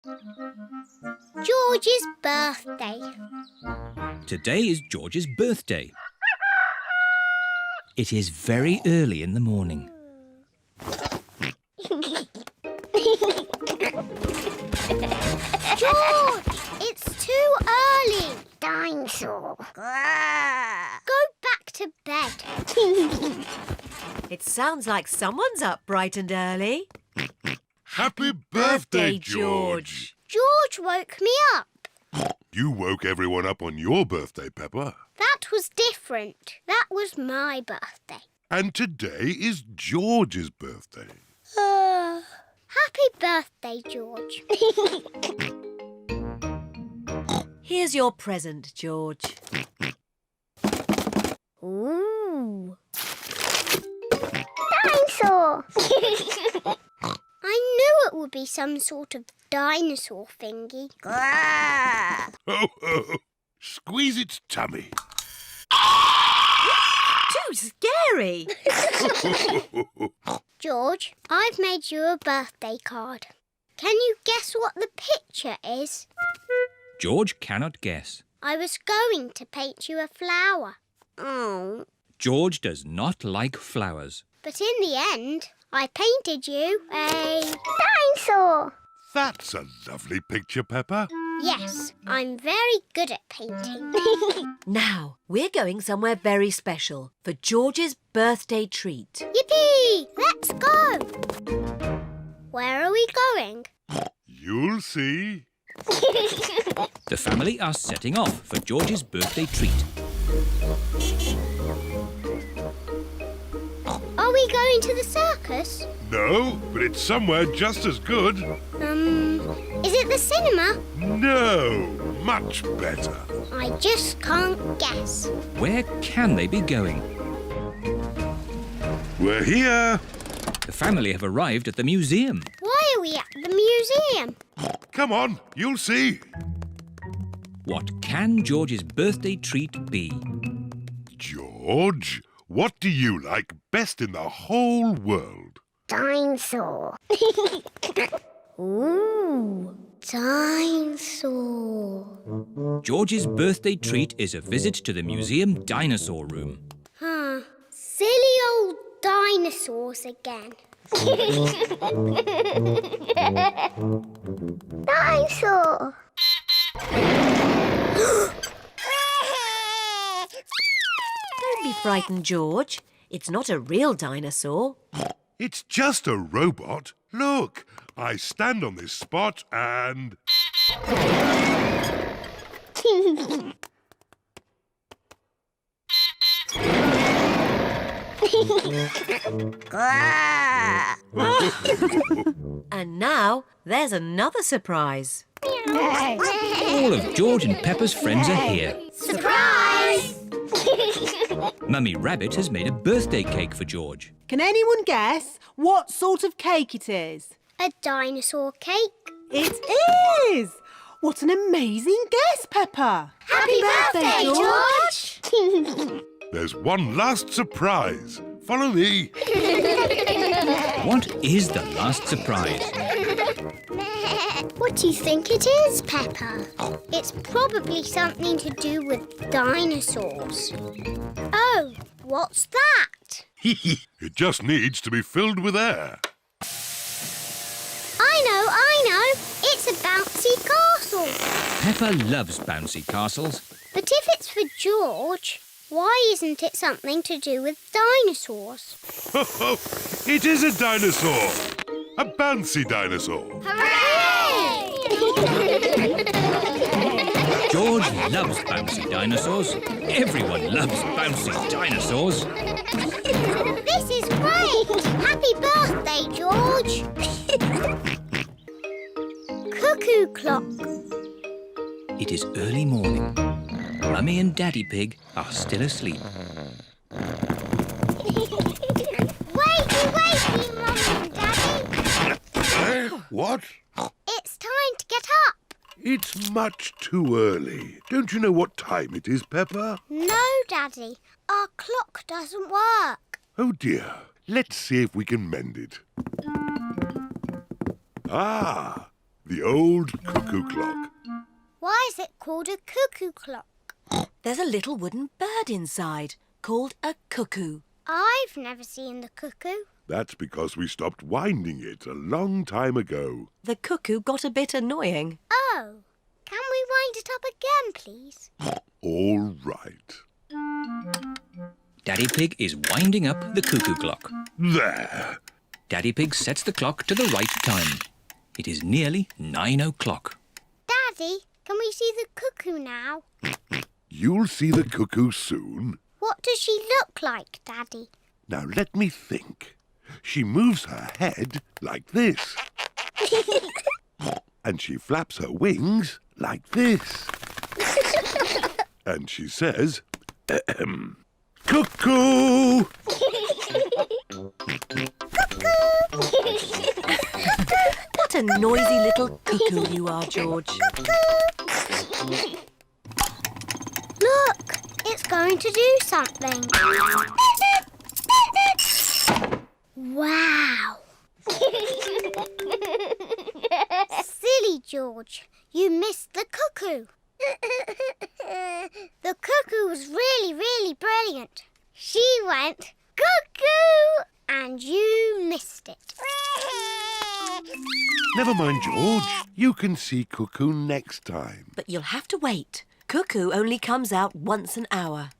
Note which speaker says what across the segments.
Speaker 1: George's birthday.
Speaker 2: Today is George's birthday. It is very early in the morning.
Speaker 1: George, it's too early. Dinosaur. Go back to bed.
Speaker 3: It sounds like someone's up bright and early.
Speaker 4: Happy birthday, George!
Speaker 1: George woke me up.
Speaker 4: You woke everyone up on your birthday, Peppa.
Speaker 1: That was different. That was my birthday.
Speaker 4: And today is George's birthday.
Speaker 1: Happy birthday, George.
Speaker 3: Here's your present, George.
Speaker 1: Ooh. Dinosaur! I knew it would be some sort of dinosaur thingy.
Speaker 4: Ho, ho! Squeeze its tummy.
Speaker 3: Too scary!
Speaker 1: George, I've made you a birthday card. Can you guess what the picture is?
Speaker 2: George cannot guess.
Speaker 1: I was going to paint you a flower. Oh.
Speaker 2: George does not like flowers.
Speaker 1: But in the end, I painted you a dinosaur.
Speaker 4: That's a lovely picture, Peppa.
Speaker 1: Yes, I'm very good at painting.
Speaker 3: Now, we're going somewhere very special for George's birthday treat.
Speaker 1: Yippee! Let's go! Where are we going?
Speaker 4: You'll see.
Speaker 2: The family are setting off for George's birthday treat.
Speaker 1: Are we going to the circus?
Speaker 4: No, but it's somewhere just as good.
Speaker 1: Is it the cinema?
Speaker 4: No, much better.
Speaker 1: I just can't guess.
Speaker 2: Where can they be going?
Speaker 4: We're here.
Speaker 2: The family have arrived at the museum.
Speaker 1: Why are we at the museum?
Speaker 4: Come on, you'll see.
Speaker 2: What can George's birthday treat be?
Speaker 4: George, what do you like best in the whole world?
Speaker 1: Dinosaur. Ooh, dinosaur.
Speaker 2: George's birthday treat is a visit to the museum dinosaur room.
Speaker 1: Silly old dinosaurs again. Dinosaur.
Speaker 3: Don't be frightened, George. It's not a real dinosaur.
Speaker 4: It's just a robot. Look, I stand on this spot and...
Speaker 3: And now, there's another surprise.
Speaker 2: All of George and Peppa's friends are here.
Speaker 1: Surprise!
Speaker 2: Mummy Rabbit has made a birthday cake for George.
Speaker 5: Can anyone guess what sort of cake it is?
Speaker 1: A dinosaur cake.
Speaker 5: It is! What an amazing guess, Peppa!
Speaker 1: Happy birthday, George!
Speaker 4: There's one last surprise. Follow me.
Speaker 2: What is the last surprise?
Speaker 1: What do you think it is, Peppa? It's probably something to do with dinosaurs. Oh, what's that?
Speaker 4: It just needs to be filled with air.
Speaker 1: I know. It's a bouncy castle.
Speaker 2: Peppa loves bouncy castles.
Speaker 1: But if it's for George, why isn't it something to do with dinosaurs?
Speaker 4: It is a dinosaur. A bouncy dinosaur.
Speaker 1: Hooray!
Speaker 2: George loves bouncy dinosaurs. Everyone loves bouncy dinosaurs.
Speaker 1: This is great! Happy birthday, George! Cuckoo clock.
Speaker 2: It is early morning. Mummy and Daddy Pig are still asleep.
Speaker 1: Wakey, Mummy and Daddy.
Speaker 4: What?
Speaker 1: It's time to get up.
Speaker 4: It's much too early. Don't you know what time it is, Peppa?
Speaker 1: No, Daddy. Our clock doesn't work.
Speaker 4: Oh, dear. Let's see if we can mend it. Ah, the old cuckoo clock.
Speaker 1: Why is it called a cuckoo clock?
Speaker 3: There's a little wooden bird inside called a cuckoo.
Speaker 1: I've never seen the cuckoo.
Speaker 4: That's because we stopped winding it a long time ago.
Speaker 3: The cuckoo got a bit annoying.
Speaker 1: Oh, can we wind it up again, please?
Speaker 4: All right.
Speaker 2: Daddy Pig is winding up the cuckoo clock.
Speaker 4: There.
Speaker 2: Daddy Pig sets the clock to the right time. It is nearly 9 o'clock.
Speaker 1: Daddy, can we see the cuckoo now?
Speaker 4: You'll see the cuckoo soon.
Speaker 1: What does she look like, Daddy?
Speaker 4: Now let me think. She moves her head like this. And she flaps her wings like this. And she says, cuckoo!
Speaker 3: What a noisy little cuckoo you are, George.
Speaker 1: Look, it's going to do something. Wow! Silly George, you missed the cuckoo. The cuckoo was really, really brilliant. She went cuckoo and you missed it.
Speaker 4: Never mind, George. You can see cuckoo next time.
Speaker 3: But you'll have to wait. Cuckoo only comes out once an hour.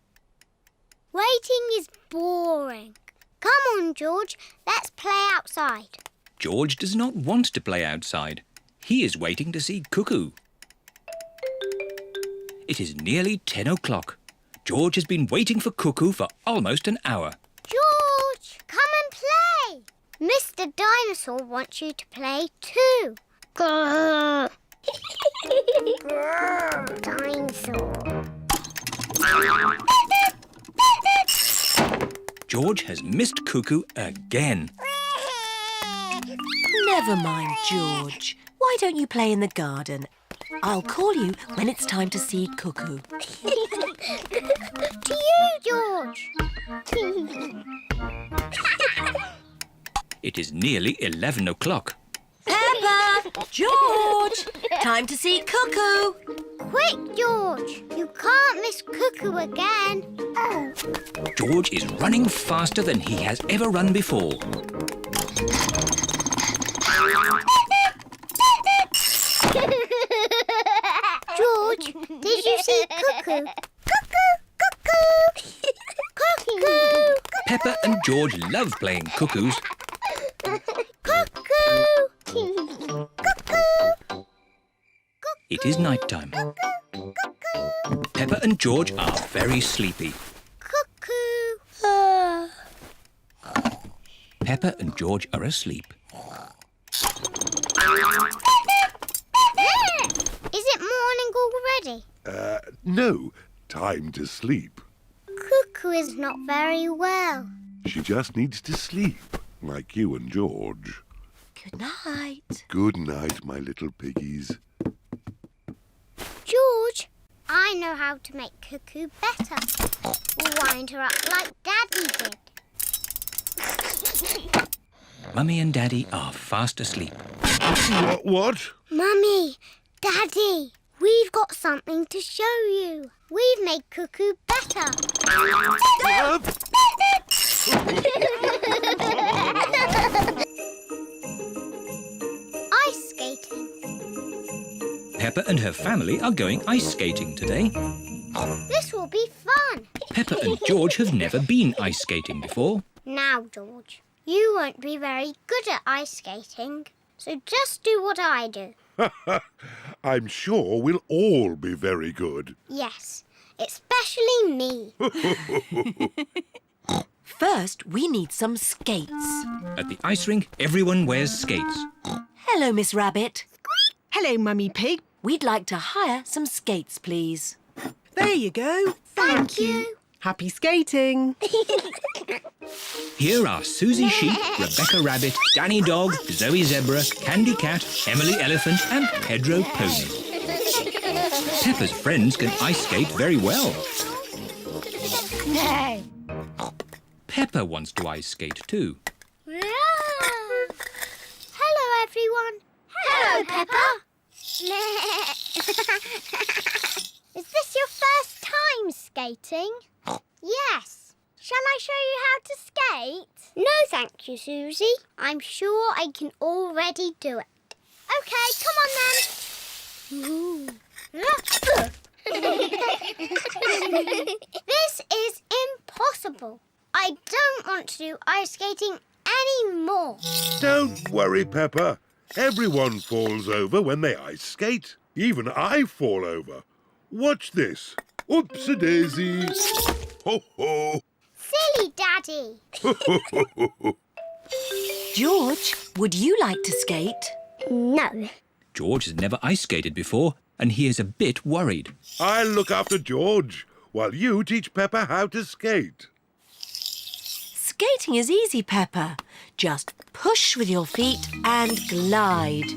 Speaker 1: Waiting is boring. Come on, George, let's play outside.
Speaker 2: George does not want to play outside. He is waiting to see Cuckoo. It is nearly 10 o'clock. George has been waiting for Cuckoo for almost an hour.
Speaker 1: George, come and play. Mr. Dinosaur wants you to play too. Grrr. Grrr, dinosaur.
Speaker 2: George has missed Cuckoo again.
Speaker 3: Never mind, George. Why don't you play in the garden? I'll call you when it's time to see Cuckoo.
Speaker 1: To you, George.
Speaker 2: It is nearly 11 o'clock.
Speaker 3: Peppa! George! Time to see Cuckoo!
Speaker 1: Quick, George. You can't miss Cuckoo again. Oh.
Speaker 2: George is running faster than he has ever run before.
Speaker 1: George, did you see Cuckoo? Cuckoo! Cuckoo! Cuckoo!
Speaker 2: Peppa and George love playing cuckoos.
Speaker 1: Cuckoo! Cuckoo!
Speaker 2: It is night time. Peppa and George are very sleepy.
Speaker 1: Cuckoo!
Speaker 2: Peppa and George are asleep.
Speaker 1: Is it morning already?
Speaker 4: No. Time to sleep.
Speaker 1: Cuckoo is not very well.
Speaker 4: She just needs to sleep, like you and George.
Speaker 3: Good night.
Speaker 4: Good night, my little piggies.
Speaker 1: George, I know how to make Cuckoo better. We'll wind her up like Daddy did.
Speaker 2: Mummy and Daddy are fast asleep.
Speaker 4: What?
Speaker 1: Mummy, Daddy, we've got something to show you. We've made Cuckoo better. Ice skating.
Speaker 2: Peppa and her family are going ice skating today.
Speaker 1: This will be fun.
Speaker 2: Peppa and George have never been ice skating before.
Speaker 1: Now, George, you won't be very good at ice skating, so just do what I do.
Speaker 4: I'm sure we'll all be very good.
Speaker 1: Yes, especially me.
Speaker 3: First, we need some skates.
Speaker 2: At the ice rink, everyone wears skates.
Speaker 3: Hello, Miss Rabbit.
Speaker 5: Hello, Mummy Pig.
Speaker 3: We'd like to hire some skates, please.
Speaker 5: There you go.
Speaker 1: Thank you.
Speaker 5: Happy skating.
Speaker 2: Here are Susie Sheep, Rebecca Rabbit, Danny Dog, Zoe Zebra, Candy Cat, Emily Elephant and Pedro Pony. Peppa's friends can ice skate very well. Peppa wants to ice skate too.
Speaker 1: Hello, everyone. Hello, Peppa. skating? Yes. Shall I show you how to skate? No, thank you, Susie. I'm sure I can already do it. OK, come on then. This is impossible. I don't want to do ice skating anymore.
Speaker 4: Don't worry, Peppa. Everyone falls over when they ice skate. Even I fall over. Watch this. Oops-a-daisy. Ho-ho.
Speaker 1: Silly Daddy.
Speaker 3: George, would you like to skate?
Speaker 1: No.
Speaker 2: George has never ice skated before and he is a bit worried.
Speaker 4: I'll look after George while you teach Peppa how to skate.
Speaker 3: Skating is easy, Peppa. Just push with your feet and glide.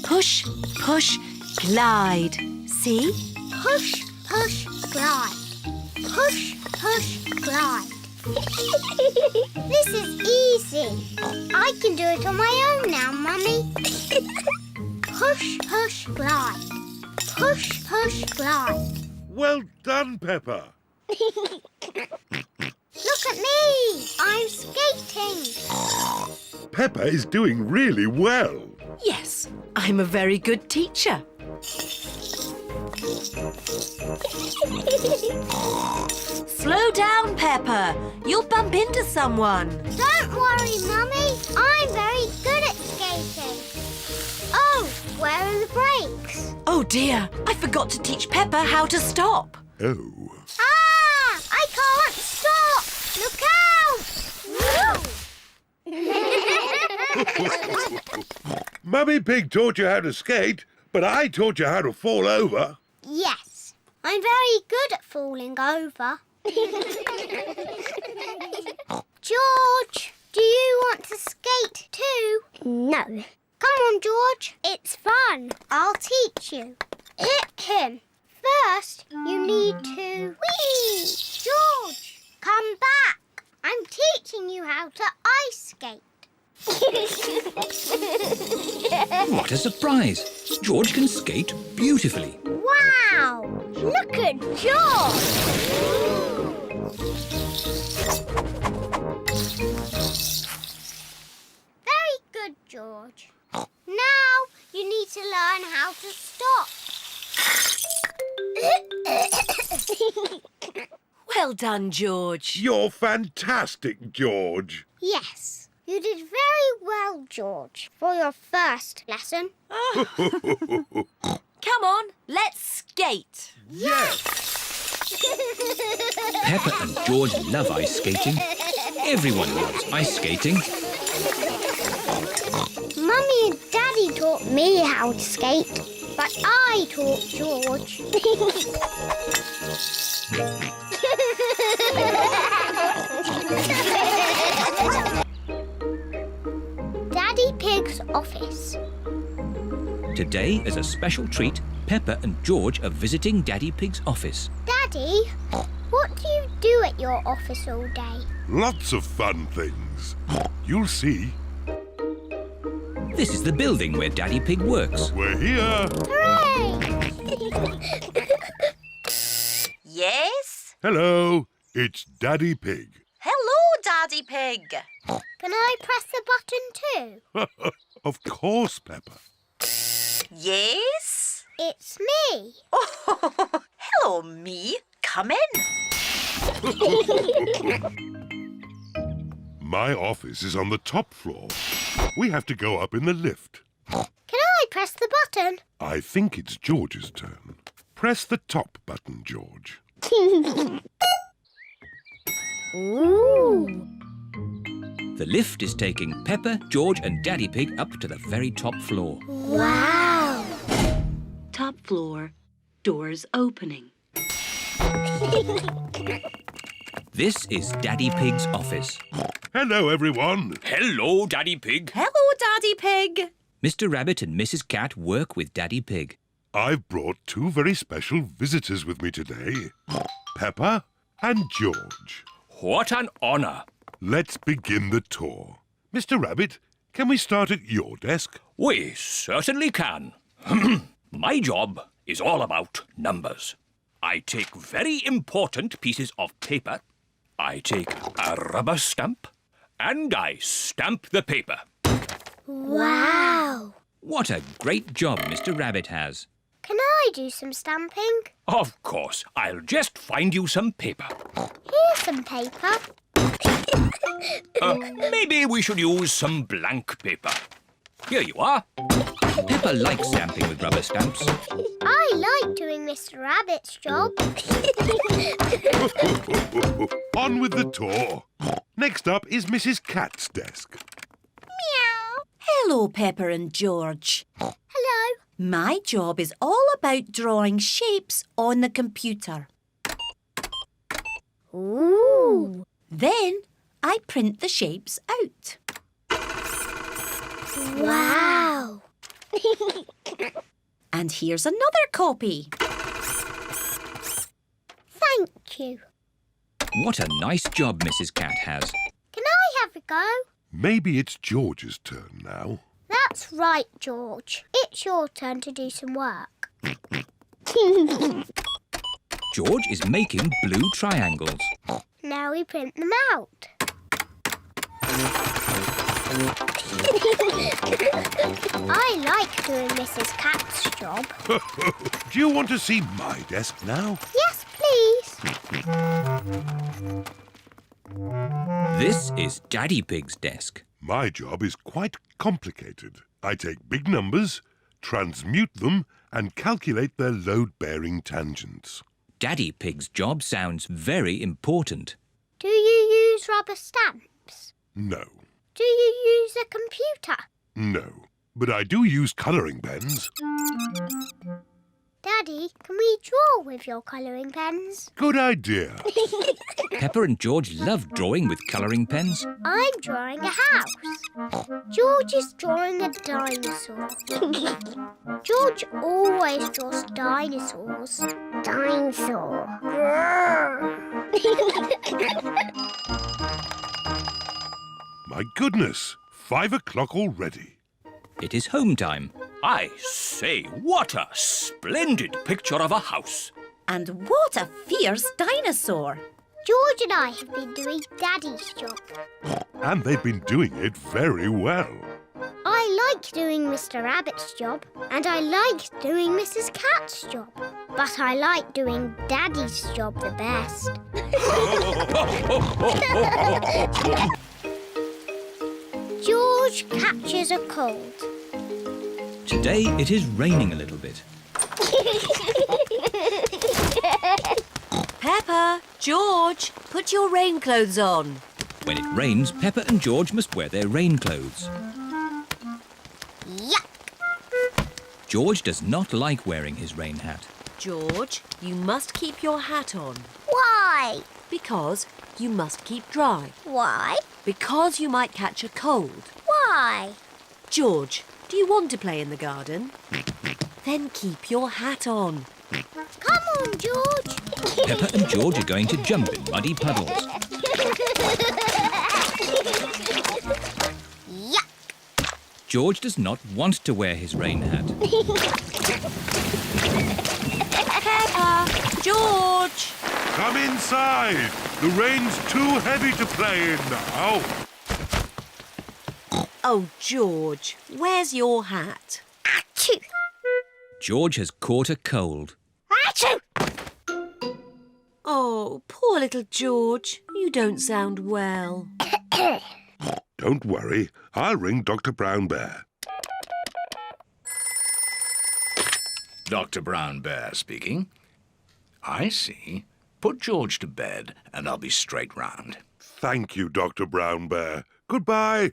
Speaker 3: Push, push, glide. See?
Speaker 1: Push, push, glide. Push, push, glide. This is easy. I can do it on my own now, Mummy. Push, push, glide. Push, push, glide.
Speaker 4: Well done, Peppa.
Speaker 1: Look at me! I'm skating.
Speaker 4: Peppa is doing really well.
Speaker 3: Yes, I'm a very good teacher. Slow down, Peppa. You'll bump into someone.
Speaker 1: Don't worry, Mummy. I'm very good at skating. Oh, where are the brakes?
Speaker 3: Oh dear, I forgot to teach Peppa how to stop.
Speaker 4: Oh.
Speaker 1: Ah! I can't stop! Look out!
Speaker 4: Mummy Pig taught you how to skate, but I taught you how to fall over.
Speaker 1: Yes, I'm very good at falling over. George, do you want to skate too? No. Come on, George. It's fun. I'll teach you. Hit him. First, you need to... Whee! George, come back. I'm teaching you how to ice skate.
Speaker 2: What a surprise! George can skate beautifully.
Speaker 1: Wow! Look at George! Very good, George. Now you need to learn how to stop.
Speaker 3: Well done, George.
Speaker 4: You're fantastic, George.
Speaker 1: Yes, you did very well, George, for your first lesson.
Speaker 3: Come on, let's skate.
Speaker 4: Yes!
Speaker 2: Peppa and George love ice skating. Everyone loves ice skating.
Speaker 1: Mummy and Daddy taught me how to skate, but I taught George. Daddy Pig's office.
Speaker 2: Today, as a special treat, Peppa and George are visiting Daddy Pig's office.
Speaker 1: Daddy, what do you do at your office all day?
Speaker 4: Lots of fun things. You'll see.
Speaker 2: This is the building where Daddy Pig works.
Speaker 4: We're here.
Speaker 1: Hooray!
Speaker 3: Yes?
Speaker 4: Hello, it's Daddy Pig.
Speaker 3: Hello, Daddy Pig.
Speaker 1: Can I press the button too?
Speaker 4: Of course, Peppa.
Speaker 3: Yes?
Speaker 1: It's me.
Speaker 3: Oh, hello, me. Come in.
Speaker 4: My office is on the top floor. We have to go up in the lift.
Speaker 1: Can I press the button?
Speaker 4: I think it's George's turn. Press the top button, George.
Speaker 1: Ooh.
Speaker 2: The lift is taking Peppa, George and Daddy Pig up to the very top floor.
Speaker 1: Wow.
Speaker 6: Top floor, doors opening.
Speaker 2: This is Daddy Pig's office.
Speaker 4: Hello, everyone.
Speaker 2: Hello, Daddy Pig.
Speaker 3: Hello, Daddy Pig.
Speaker 2: Mr. Rabbit and Mrs. Cat work with Daddy Pig.
Speaker 4: I've brought two very special visitors with me today. Peppa and George.
Speaker 2: What an honour.
Speaker 4: Let's begin the tour. Mr. Rabbit, can we start at your desk?
Speaker 2: We certainly can. My job is all about numbers. I take very important pieces of paper. I take a rubber stamp and I stamp the paper.
Speaker 1: Wow!
Speaker 2: What a great job Mr. Rabbit has.
Speaker 1: Can I do some stamping?
Speaker 2: Of course, I'll just find you some paper.
Speaker 1: Here's some paper.
Speaker 2: Maybe we should use some blank paper. Here you are. Peppa likes stamping with rubber stamps.
Speaker 1: I like doing Mr. Rabbit's job.
Speaker 4: On with the tour. Next up is Mrs. Cat's desk.
Speaker 1: Meow.
Speaker 3: Hello, Peppa and George.
Speaker 1: Hello.
Speaker 3: My job is all about drawing shapes on the computer.
Speaker 1: Ooh.
Speaker 3: Then I print the shapes out.
Speaker 1: Wow.
Speaker 3: And here's another copy.
Speaker 1: Thank you.
Speaker 2: What a nice job Mrs. Cat has.
Speaker 1: Can I have a go?
Speaker 4: Maybe it's George's turn now.
Speaker 1: That's right, George. It's your turn to do some work.
Speaker 2: George is making blue triangles.
Speaker 1: Now we print them out. I like doing Mrs. Cat's job.
Speaker 4: Do you want to see my desk now?
Speaker 1: Yes, please.
Speaker 2: This is Daddy Pig's desk.
Speaker 4: My job is quite complicated. I take big numbers, transmute them, and calculate their load-bearing tangents.
Speaker 2: Daddy Pig's job sounds very important.
Speaker 1: Do you use rubber stamps?
Speaker 4: No,
Speaker 1: Do you use a computer?
Speaker 4: no. But I do use colouring pens.
Speaker 1: Daddy, can we draw with your colouring pens?
Speaker 4: Good idea.
Speaker 2: Peppa and George love drawing with colouring pens.
Speaker 1: I'm drawing a house. George is drawing a dinosaur. George always draws dinosaurs. Dinosaur.
Speaker 4: My goodness, 5 o'clock already.
Speaker 2: It is home time. I say, what a splendid picture of a house.
Speaker 3: And what a fierce dinosaur!
Speaker 1: George and I have been doing Daddy's job.
Speaker 4: And they've been doing it very well.
Speaker 1: I like doing Mr. Rabbit's job, and I like doing Mrs. Cat's job. But I like doing Daddy's job the best. George catches a cold.
Speaker 2: Today it is raining a little bit.
Speaker 3: Peppa, George, put your rain clothes on.
Speaker 2: When it rains, Peppa and George must wear their rain clothes.
Speaker 1: Yuck!
Speaker 2: George does not like wearing his rain hat.
Speaker 3: George, you must keep your hat on.
Speaker 1: Why?
Speaker 3: Because you must keep dry.
Speaker 1: Why?
Speaker 3: Because you might catch a cold.
Speaker 1: Why?
Speaker 3: George, do you want to play in the garden? Then keep your hat on.
Speaker 1: Come on, George.
Speaker 2: Peppa and George are going to jump in muddy puddles.
Speaker 1: Yuck!
Speaker 2: George does not want to wear his rain hat.
Speaker 3: Peppa, George!
Speaker 4: Come inside. The rain's too heavy to play in now.
Speaker 3: Oh, George, where's your hat?
Speaker 1: Achoo!
Speaker 2: George has caught a cold.
Speaker 1: Achoo!
Speaker 3: Oh, poor little George. You don't sound well.
Speaker 4: Don't worry. I'll ring Dr. Brown Bear.
Speaker 7: Dr. Brown Bear speaking. I see. Put George to bed and I'll be straight round.
Speaker 4: Thank you, Dr. Brown Bear. Goodbye.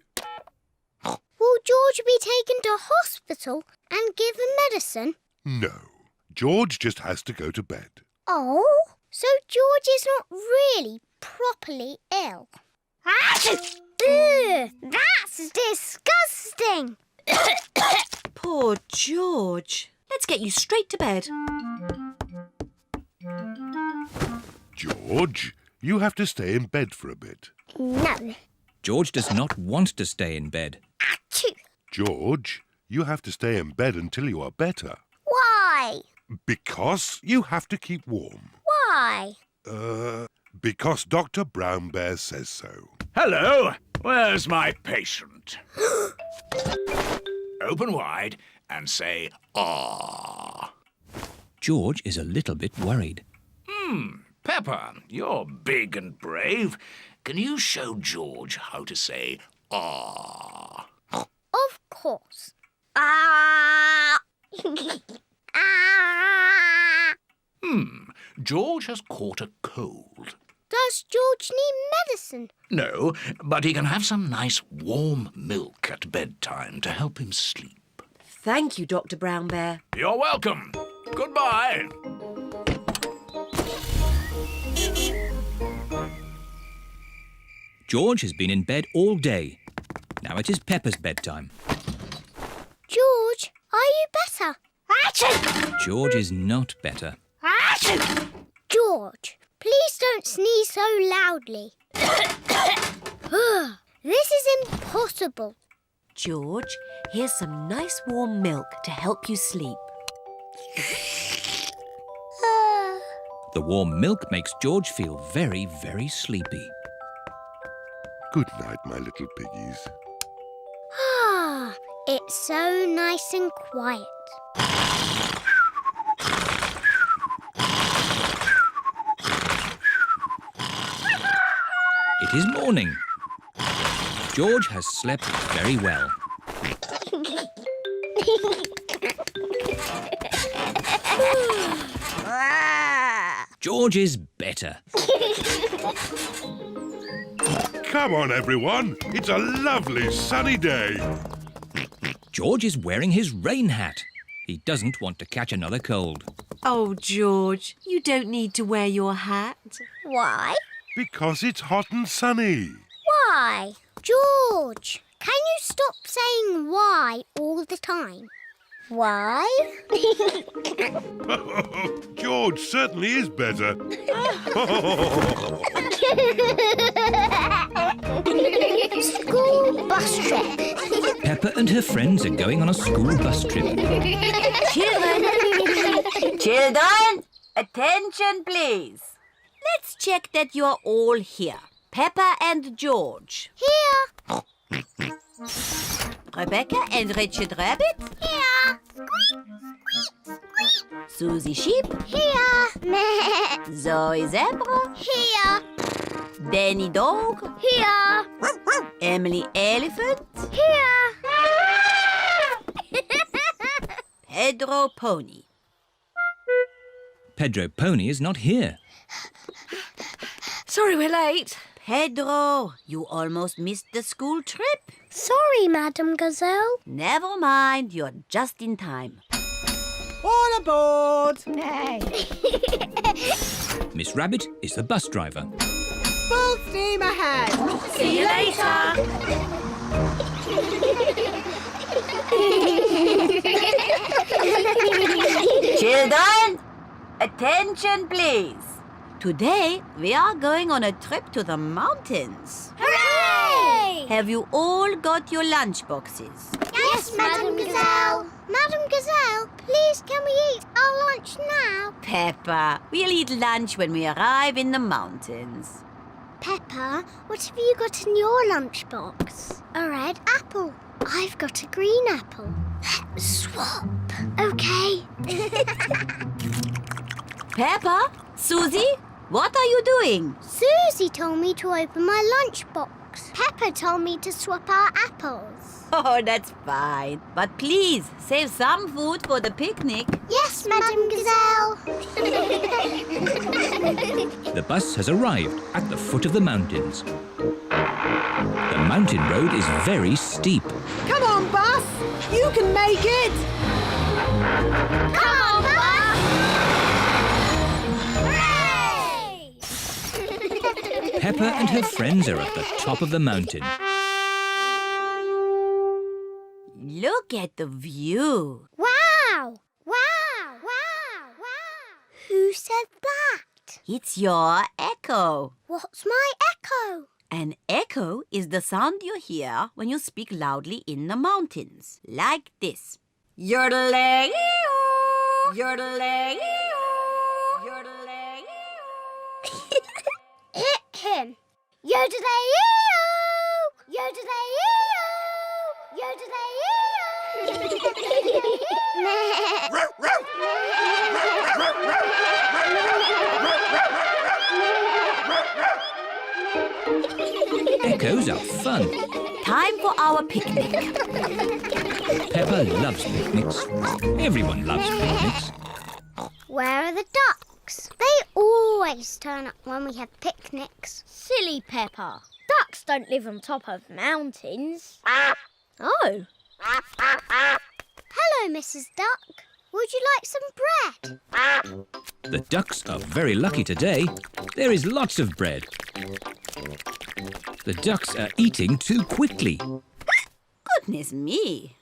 Speaker 1: Will George be taken to hospital and given medicine?
Speaker 4: No. George just has to go to bed.
Speaker 1: Oh? So George is not really properly ill? Achoo! Ugh, that's disgusting!
Speaker 3: Poor George. Let's get you straight to bed.
Speaker 4: George, you have to stay in bed for a bit.
Speaker 1: No.
Speaker 2: George does not want to stay in bed.
Speaker 1: Achoo!
Speaker 4: George, you have to stay in bed until you are better.
Speaker 1: Why?
Speaker 4: Because you have to keep warm.
Speaker 1: Why?
Speaker 4: Because Dr. Brown Bear says so.
Speaker 7: Hello, where's my patient? Open wide and say, ah.
Speaker 2: George is a little bit worried.
Speaker 7: Peppa, you're big and brave. Can you show George how to say, ah?
Speaker 1: Of course. Ah! Ah!
Speaker 7: George has caught a cold.
Speaker 1: Does George need medicine?
Speaker 7: No, but he can have some nice warm milk at bedtime to help him sleep.
Speaker 3: Thank you, Dr. Brown Bear.
Speaker 7: You're welcome. Goodbye.
Speaker 2: George has been in bed all day. Now it is Peppa's bedtime.
Speaker 1: George, are you better?
Speaker 2: George is not better.
Speaker 1: George, please don't sneeze so loudly. This is impossible.
Speaker 3: George, here's some nice warm milk to help you sleep.
Speaker 2: The warm milk makes George feel very, very sleepy.
Speaker 4: Good night, my little piggies.
Speaker 1: Ah, it's so nice and quiet.
Speaker 2: It is morning. George has slept very well. George is better.
Speaker 4: Come on, everyone. It's a lovely sunny day.
Speaker 2: George is wearing his rain hat. He doesn't want to catch another cold.
Speaker 3: Oh, George, you don't need to wear your hat.
Speaker 1: Why?
Speaker 4: Because it's hot and sunny.
Speaker 1: Why? George, can you stop saying why all the time? Why?
Speaker 4: George certainly is better.
Speaker 1: School bus trip.
Speaker 2: Peppa and her friends are going on a school bus trip.
Speaker 8: Children, attention please. Let's check that you're all here. Peppa and George.
Speaker 1: Here.
Speaker 8: Rebecca and Richard Rabbit.
Speaker 1: Here. Squeak, squeak, squeak.
Speaker 8: Susie Sheep.
Speaker 1: Here. Meh.
Speaker 8: Zoe Zebra.
Speaker 1: Here.
Speaker 8: Danny Dog.
Speaker 1: Here.
Speaker 8: Emily Elephant.
Speaker 1: Here.
Speaker 8: Pedro Pony.
Speaker 2: Pedro Pony is not here.
Speaker 3: Sorry we're late.
Speaker 8: Pedro, you almost missed the school trip.
Speaker 1: Sorry, Madam Gazelle.
Speaker 8: Never mind, you're just in time.
Speaker 5: All aboard!
Speaker 2: Miss Rabbit is the bus driver.
Speaker 5: Full steam ahead!
Speaker 3: See you later.
Speaker 8: Children, attention please. Today we are going on a trip to the mountains.
Speaker 1: Hooray!
Speaker 8: Have you all got your lunch boxes?
Speaker 1: Yes, Madam Gazelle. Madam Gazelle, please can we eat our lunch now?
Speaker 8: Peppa, we'll eat lunch when we arrive in the mountains.
Speaker 1: Peppa, what have you got in your lunchbox? A red apple. I've got a green apple. Let's swap. Okay.
Speaker 8: Peppa, Susie, what are you doing?
Speaker 1: Susie told me to open my lunchbox. Peppa told me to swap our apples.
Speaker 8: Oh, that's fine. But please, save some food for the picnic.
Speaker 1: Yes, Madam Gazelle.
Speaker 2: The bus has arrived at the foot of the mountains. The mountain road is very steep.
Speaker 5: Come on, bus! You can make it!
Speaker 1: Come on, bus! Hooray!
Speaker 2: Peppa and her friends are at the top of the mountain.
Speaker 8: Look at the view.
Speaker 1: Wow! Wow! Wow! Wow! Who said that?
Speaker 8: It's your echo.
Speaker 1: What's my echo?
Speaker 8: An echo is the sound you hear when you speak loudly in the mountains, like this. Yodeling! Yodeling-ee-oo. Yodeling-ee-oo.
Speaker 1: Hit him. Yodeling-ee-oo. Yodeling-ee-oo. Yodeling-ee-oo.
Speaker 2: Echoes are fun.
Speaker 8: Time for our picnic.
Speaker 2: Peppa loves picnics. Everyone loves picnics.
Speaker 1: Where are the ducks? They always turn up when we have picnics.
Speaker 9: Silly Peppa. Ducks don't live on top of mountains. Oh.
Speaker 1: Hello, Mrs. Duck. Would you like some bread?
Speaker 2: The ducks are very lucky today. There is lots of bread. The ducks are eating too quickly.
Speaker 8: Goodness me.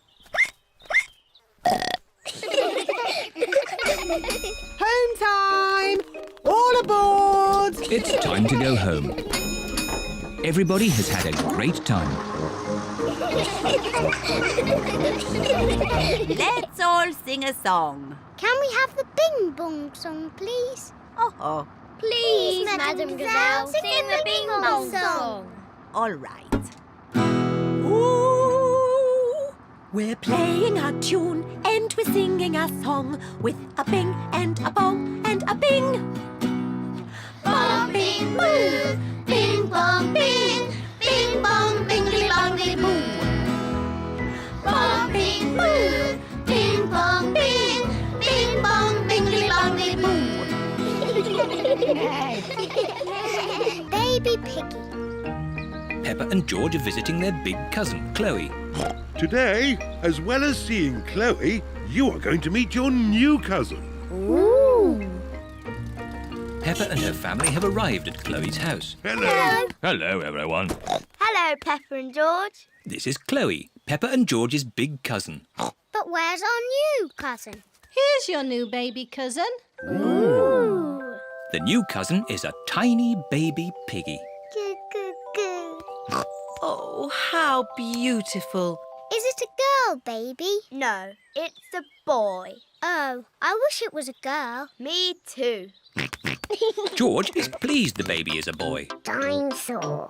Speaker 5: Home time! All aboard!
Speaker 2: It's time to go home. Everybody has had a great time.
Speaker 8: Let's all sing a song.
Speaker 1: Can we have the Bing Bong song, please?
Speaker 8: Oh,
Speaker 9: Please,
Speaker 1: Madam
Speaker 9: Madam
Speaker 1: Gazelle,
Speaker 9: Gazelle, sing the Bing Bong song.
Speaker 8: all right. Ooh, we're playing a tune and we're singing a song with a bing and a bong and a bing.
Speaker 1: Bong, bing, boo. Bing, bong, bing. Bing, bong, bingly, bongly, boo. Bong, bing, boo. Bing, bong, bing. Bing, bong, bingly, bongly, boo. Baby Piggy.
Speaker 2: Peppa and George are visiting their big cousin, Chloe.
Speaker 4: Today, as well as seeing Chloe, you are going to meet your new cousin.
Speaker 1: Ooh.
Speaker 2: Peppa and her family have arrived at Chloe's house.
Speaker 4: Hello.
Speaker 2: Hello, everyone.
Speaker 9: Hello, Peppa and George.
Speaker 2: This is Chloe, Peppa and George's big cousin.
Speaker 1: But where's our new cousin?
Speaker 10: Here's your new baby cousin.
Speaker 1: Ooh.
Speaker 2: The new cousin is a tiny baby piggy.
Speaker 1: Goo, goo, goo.
Speaker 3: Oh, how beautiful.
Speaker 1: Is it a girl, baby?
Speaker 9: No, it's a boy.
Speaker 1: Oh, I wish it was a girl.
Speaker 9: Me too.
Speaker 2: George is pleased the baby is a boy.
Speaker 1: Dinosaur.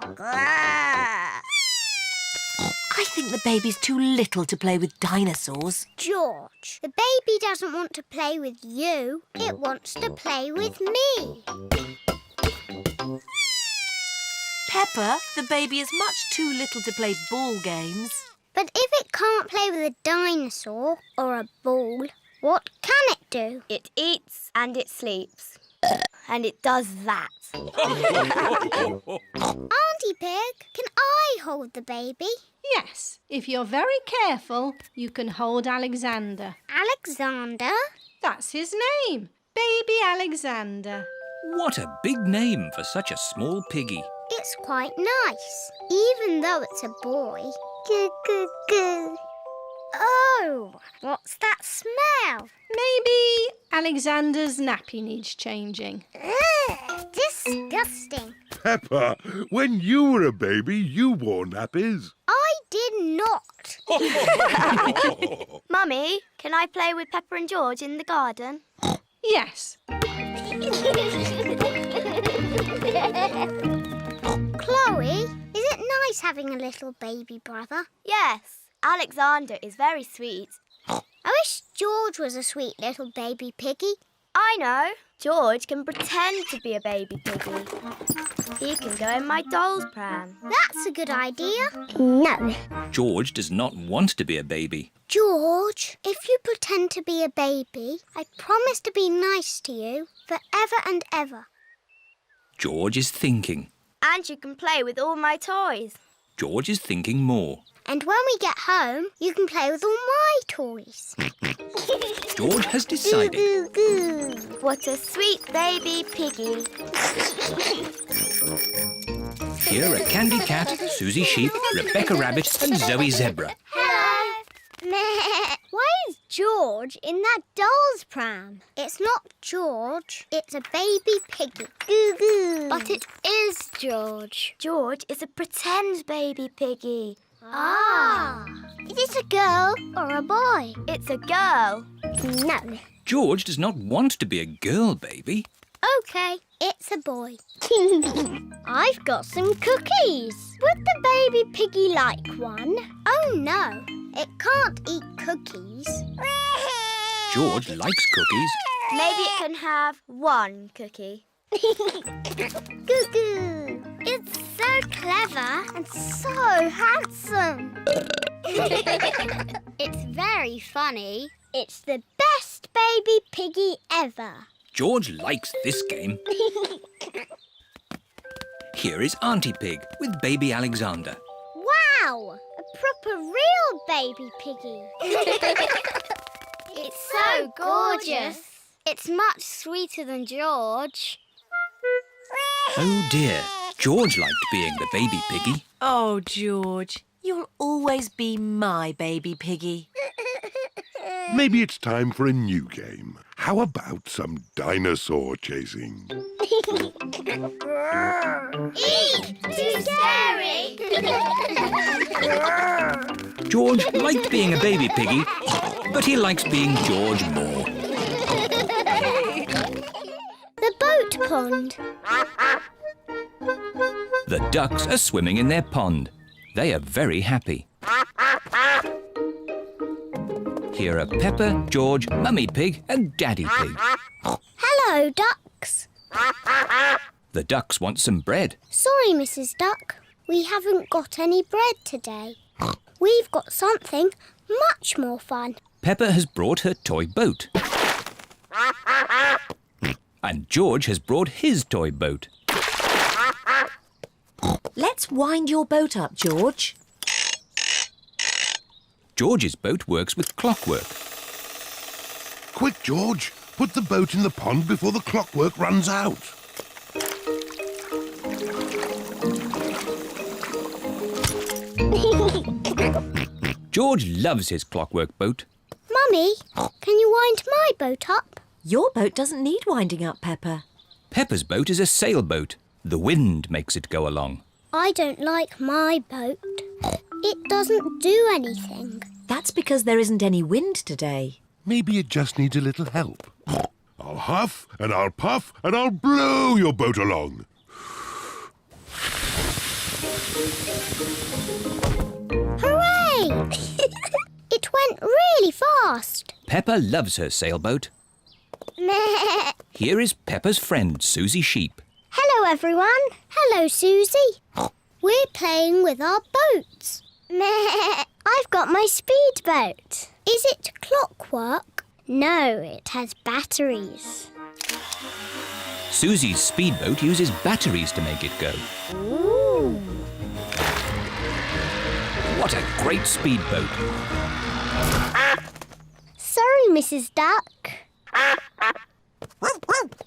Speaker 3: I think the baby's too little to play with dinosaurs.
Speaker 1: George, the baby doesn't want to play with you. It wants to play with me.
Speaker 3: Peppa, the baby is much too little to play ball games.
Speaker 1: But if it can't play with a dinosaur or a ball, what can it do?
Speaker 9: It eats and it sleeps. And it does that.
Speaker 1: Auntie Pig, can I hold the baby?
Speaker 10: Yes, if you're very careful, you can hold Alexander.
Speaker 1: Alexander?
Speaker 10: That's his name, Baby Alexander.
Speaker 2: What a big name for such a small piggy.
Speaker 1: It's quite nice, even though it's a boy. Goo, goo, goo. Oh, what's that smell?
Speaker 10: Maybe Alexander's nappy needs changing.
Speaker 1: Ugh, disgusting.
Speaker 4: Peppa, when you were a baby, you wore nappies.
Speaker 1: I did not.
Speaker 9: Mummy, can I play with Peppa and George in the garden?
Speaker 10: Yes.
Speaker 1: Chloe, is it nice having a little baby brother?
Speaker 9: Yes, Alexander is very sweet.
Speaker 1: I wish George was a sweet little baby piggy.
Speaker 9: I know. George can pretend to be a baby piggy. He can go in my doll's pram.
Speaker 1: That's a good idea. No.
Speaker 2: George does not want to be a baby.
Speaker 1: George, if you pretend to be a baby, I promise to be nice to you forever and ever.
Speaker 2: George is thinking.
Speaker 9: And you can play with all my toys.
Speaker 2: George is thinking more.
Speaker 1: And when we get home, you can play with all my toys.
Speaker 2: George has decided.
Speaker 1: Goo, goo, goo.
Speaker 9: What a sweet baby piggy.
Speaker 2: Here are Candy Cat, Susie Sheep, Rebecca Rabbit and Zoe Zebra.
Speaker 1: Hello. Why is George in that doll's pram? It's not George, it's a baby piggy. Goo goo.
Speaker 9: But it is George. George is a pretend baby piggy.
Speaker 1: Ah. Is it a girl or a boy?
Speaker 9: It's a girl.
Speaker 1: No,
Speaker 2: George does not want to be a girl baby.
Speaker 1: OK, it's a boy. I've got some cookies. Would the baby piggy like one? Oh, no. It can't eat cookies.
Speaker 2: George likes cookies.
Speaker 9: Maybe it can have one cookie.
Speaker 1: Goo-goo. It's so clever and so handsome. It's very funny. It's the best baby piggy ever.
Speaker 2: George likes this game. Here is Auntie Pig with baby Alexander.
Speaker 1: Wow! A proper real baby piggy. It's so gorgeous. It's much sweeter than George.
Speaker 2: Oh dear, George liked being the baby piggy.
Speaker 3: Oh, George, you'll always be my baby piggy.
Speaker 4: Maybe it's time for a new game. How about some dinosaur chasing?
Speaker 1: Eek! Too scary!
Speaker 2: George liked being a baby piggy, but he likes being George more.
Speaker 1: The boat pond.
Speaker 2: The ducks are swimming in their pond. They are very happy. Here are Peppa, George, Mummy Pig and Daddy Pig.
Speaker 1: Hello, ducks.
Speaker 2: The ducks want some bread.
Speaker 1: Sorry, Mrs. Duck. We haven't got any bread today. We've got something much more fun.
Speaker 2: Peppa has brought her toy boat. And George has brought his toy boat.
Speaker 3: Let's wind your boat up, George.
Speaker 2: George's boat works with clockwork.
Speaker 4: Quick, George. Put the boat in the pond before the clockwork runs out.
Speaker 2: George loves his clockwork boat.
Speaker 1: Mummy, can you wind my boat up?
Speaker 3: Your boat doesn't need winding up, Peppa.
Speaker 2: Peppa's boat is a sailboat. The wind makes it go along.
Speaker 1: I don't like my boat. It doesn't do anything.
Speaker 3: That's because there isn't any wind today.
Speaker 4: Maybe it just needs a little help. I'll huff and I'll puff and I'll blow your boat along.
Speaker 1: Hooray! It went really fast.
Speaker 2: Peppa loves her sailboat.
Speaker 1: Meh.
Speaker 2: Here is Peppa's friend, Susie Sheep.
Speaker 1: Hello, everyone. Hello, Susie. We're playing with our boats. Meh. I've got my speedboat. Is it clockwork? No, it has batteries.
Speaker 2: Susie's speedboat uses batteries to make it go.
Speaker 1: Ooh.
Speaker 2: What a great speedboat.
Speaker 1: Sorry, Mrs. Duck.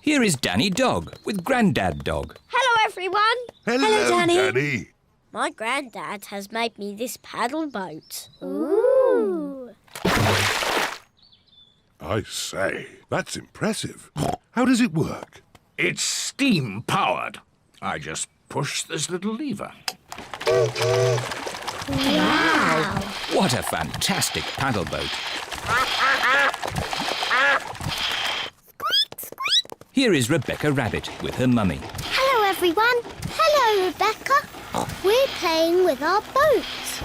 Speaker 2: Here is Danny Dog with Grandad Dog.
Speaker 1: Hello, everyone.
Speaker 4: Hello,
Speaker 3: Danny.
Speaker 4: Danny.
Speaker 1: My granddad has made me this paddle boat. Ooh.
Speaker 4: I say, that's impressive. How does it work?
Speaker 7: It's steam-powered. I just push this little lever.
Speaker 1: Wow.
Speaker 2: What a fantastic paddle boat. Here is Rebecca Rabbit with her mummy.
Speaker 1: Hello, everyone. Hello, Rebecca. We're playing with our boats.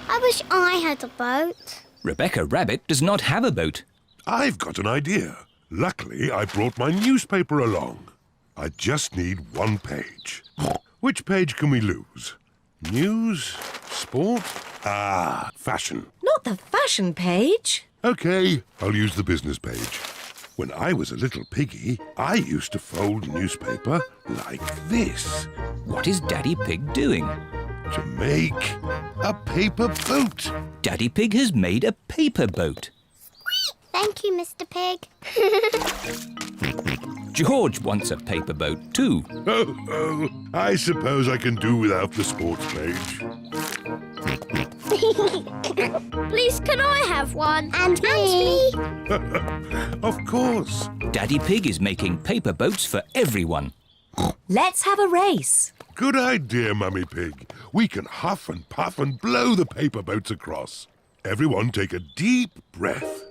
Speaker 1: I wish I had a boat.
Speaker 2: Rebecca Rabbit does not have a boat.
Speaker 4: I've got an idea. Luckily, I brought my newspaper along. I just need one page. Which page can we lose? News? Sport? Ah, fashion.
Speaker 3: Not the fashion page.
Speaker 4: OK, I'll use the business page. When I was a little piggy, I used to fold newspaper like this
Speaker 2: What is Daddy Pig doing?
Speaker 4: to make a paper boat.
Speaker 2: Daddy Pig has made a paper boat.
Speaker 1: Thank you, Mr. Pig.
Speaker 2: George wants a paper boat too.
Speaker 4: Oh, I suppose I can do without the sports page.
Speaker 1: Please, can I have one? And me.
Speaker 4: Of course.
Speaker 2: Daddy Pig is making paper boats for everyone.
Speaker 3: Let's have a race.
Speaker 4: Good idea, Mummy Pig. We can huff and puff and blow the paper boats across. Everyone take a deep breath.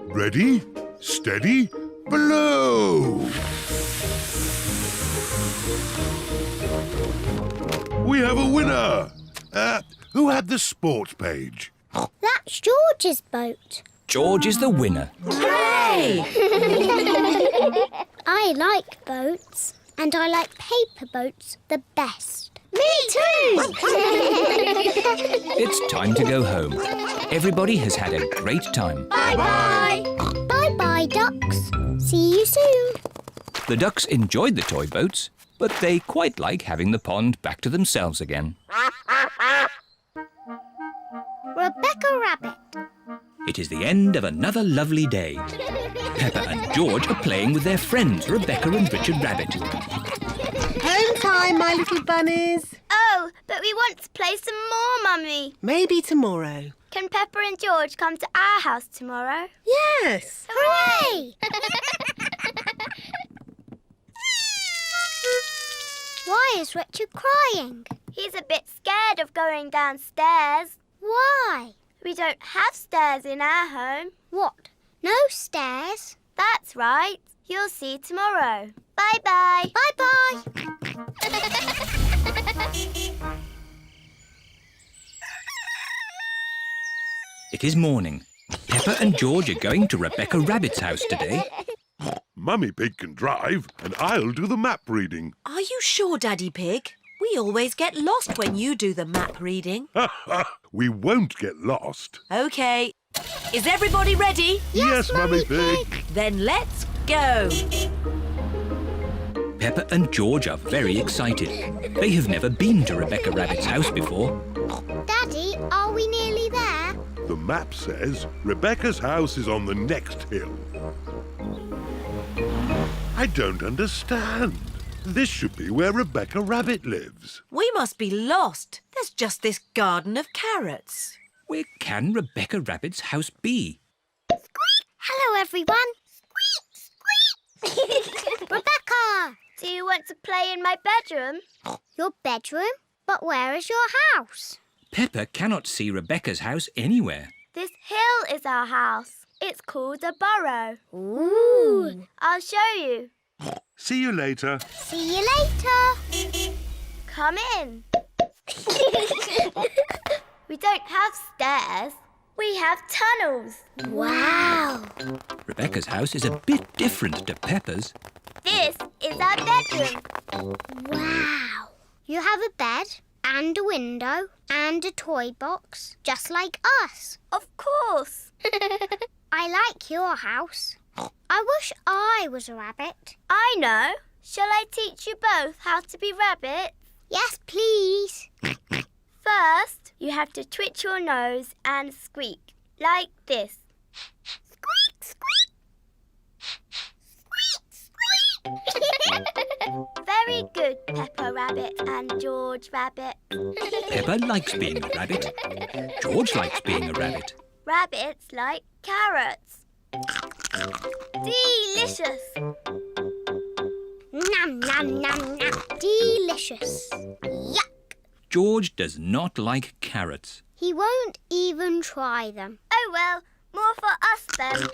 Speaker 4: Ready, steady, blow! We have a winner! Who had the sports page?
Speaker 1: That's George's boat.
Speaker 2: George is the winner.
Speaker 3: Hooray!
Speaker 1: I like boats, and I like paper boats the best. Me too!
Speaker 2: It's time to go home. Everybody has had a great time.
Speaker 1: Bye-bye! Bye-bye, ducks. See you soon.
Speaker 2: The ducks enjoyed the toy boats, but they quite like having the pond back to themselves again.
Speaker 1: Rebecca Rabbit.
Speaker 2: It is the end of another lovely day. Peppa and George are playing with their friends Rebecca and Richard Rabbit.
Speaker 5: Home time, my little bunnies.
Speaker 9: Oh, but we want to play some more, Mummy.
Speaker 5: Maybe tomorrow.
Speaker 9: Can Peppa and George come to our house tomorrow?
Speaker 5: Yes.
Speaker 1: Hooray! Why is Richard crying?
Speaker 9: He's a bit scared of going downstairs.
Speaker 1: Why?
Speaker 9: We don't have stairs in our home.
Speaker 1: What? No stairs?
Speaker 9: That's right. You'll see tomorrow. Bye-bye.
Speaker 1: Bye-bye.
Speaker 2: It is morning. Peppa and George are going to Rebecca Rabbit's house today.
Speaker 4: Mummy Pig can drive, and I'll do the map reading.
Speaker 3: Are you sure, Daddy Pig? We always get lost when you do the map reading.
Speaker 4: We won't get lost.
Speaker 3: OK. Is everybody ready?
Speaker 4: Yes, Mummy Pig.
Speaker 3: Then let's go.
Speaker 2: Peppa and George are very excited. They have never been to Rebecca Rabbit's house before.
Speaker 1: Daddy, are we nearly there?
Speaker 4: The map says Rebecca's house is on the next hill. I don't understand. This should be where Rebecca Rabbit lives.
Speaker 3: We must be lost. There's just this garden of carrots.
Speaker 2: Where can Rebecca Rabbit's house be?
Speaker 1: Hello, everyone. Squeak, squeak. Rebecca!
Speaker 9: Do you want to play in my bedroom?
Speaker 1: Your bedroom? But where is your house?
Speaker 2: Peppa cannot see Rebecca's house anywhere.
Speaker 9: This hill is our house. It's called a burrow.
Speaker 1: Ooh.
Speaker 9: I'll show you.
Speaker 4: See you later.
Speaker 1: See you later.
Speaker 9: Come in. We don't have stairs. We have tunnels.
Speaker 1: Wow.
Speaker 2: Rebecca's house is a bit different to Peppa's.
Speaker 9: This is our bedroom.
Speaker 1: Wow. You have a bed and a window and a toy box, just like us.
Speaker 9: Of course.
Speaker 1: I like your house. I wish I was a rabbit.
Speaker 9: I know. Shall I teach you both how to be rabbits?
Speaker 1: Yes, please.
Speaker 9: First, you have to twitch your nose and squeak, like this.
Speaker 1: Squeak, squeak. Squeak, squeak.
Speaker 9: Very good, Peppa Rabbit and George Rabbit.
Speaker 2: Peppa likes being a rabbit. George likes being a rabbit.
Speaker 9: Rabbits like carrots. Delicious.
Speaker 1: Nom, nom, nom, nom. Delicious. Yuck.
Speaker 2: George does not like carrots.
Speaker 1: He won't even try them.
Speaker 9: Oh, well, more for us then.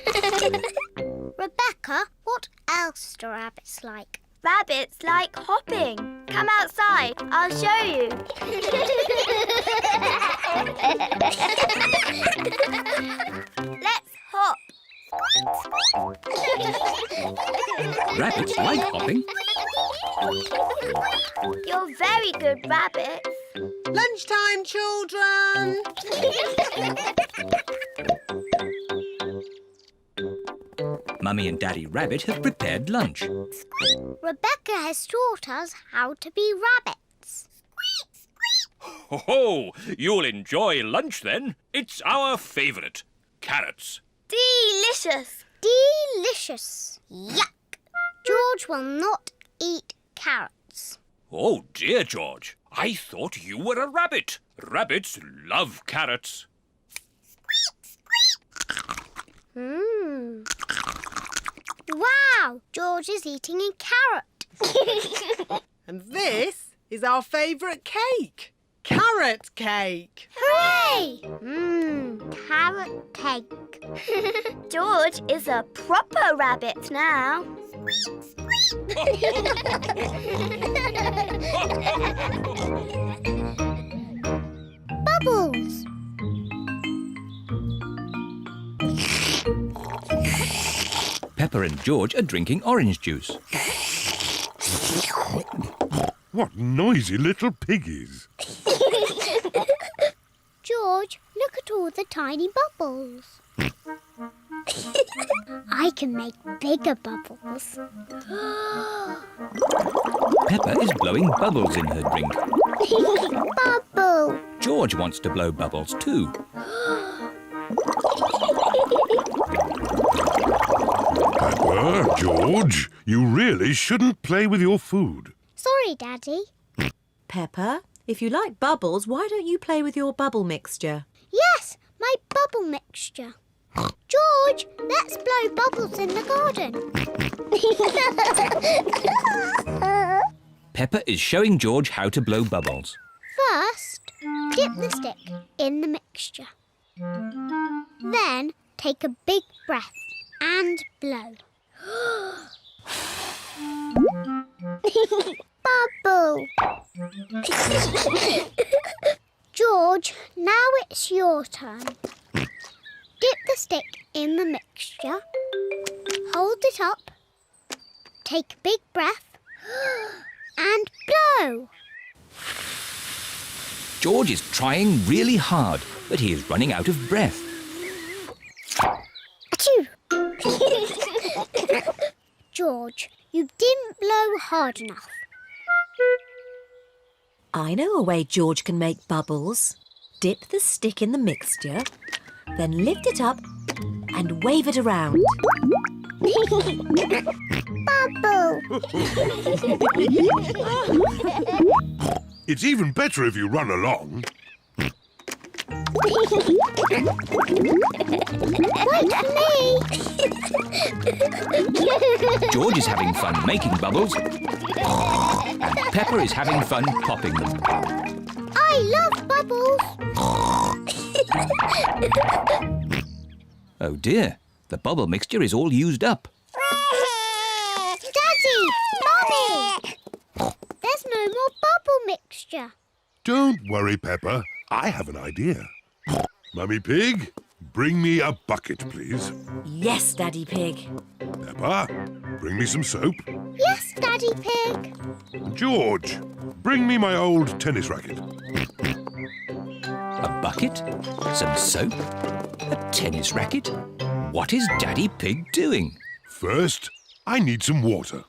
Speaker 1: Rebecca, what else do rabbits like?
Speaker 9: Rabbits like hopping. Come outside, I'll show you. Let's hop.
Speaker 2: Rabbits like hopping.
Speaker 9: You're very good rabbits.
Speaker 5: Lunchtime, children.
Speaker 2: Mummy and Daddy Rabbit have prepared lunch.
Speaker 1: Rebecca has taught us how to be rabbits.
Speaker 11: Ho-ho! You'll enjoy lunch then. It's our favourite. Carrots.
Speaker 9: Delicious.
Speaker 1: Delicious. Yuck. George will not eat carrots.
Speaker 11: Oh dear, George. I thought you were a rabbit. Rabbits love carrots.
Speaker 1: Wow, George is eating a carrot.
Speaker 5: And this is our favourite cake. Carrot cake.
Speaker 1: Hooray! Carrot cake.
Speaker 9: George is a proper rabbit now.
Speaker 1: Bubbles.
Speaker 2: Peppa and George are drinking orange juice.
Speaker 4: What noisy little piggies.
Speaker 1: George, look at all the tiny bubbles. I can make bigger bubbles.
Speaker 2: Peppa is blowing bubbles in her drink.
Speaker 1: Bubble.
Speaker 2: George wants to blow bubbles too.
Speaker 4: Peppa, George, you really shouldn't play with your food.
Speaker 1: Sorry, Daddy.
Speaker 3: Peppa, if you like bubbles, why don't you play with your bubble mixture?
Speaker 1: Yes, my bubble mixture. George, let's blow bubbles in the garden.
Speaker 2: Peppa is showing George how to blow bubbles.
Speaker 1: First, dip the stick in the mixture. Then, take a big breath and blow. Bubble. George, now it's your turn. Dip the stick in the mixture. Hold it up. Take a big breath and blow.
Speaker 2: George is trying really hard, but he is running out of breath.
Speaker 1: Achoo! George, you didn't blow hard enough.
Speaker 3: I know a way George can make bubbles. Dip the stick in the mixture, then lift it up and wave it around.
Speaker 1: Bubble!
Speaker 4: It's even better if you run along.
Speaker 1: Wait for me!
Speaker 2: George is having fun making bubbles, and Peppa is having fun popping them.
Speaker 1: I love bubbles!
Speaker 2: Oh dear, the bubble mixture is all used up.
Speaker 1: Daddy! Mummy! There's no more bubble mixture.
Speaker 4: Don't worry, Peppa. I have an idea. Mummy Pig, bring me a bucket, please.
Speaker 3: Yes, Daddy Pig.
Speaker 4: Peppa, bring me some soap.
Speaker 1: Yes, Daddy Pig.
Speaker 4: George, bring me my old tennis racket.
Speaker 2: A bucket? Some soap? A tennis racket? What is Daddy Pig doing?
Speaker 4: First, I need some water.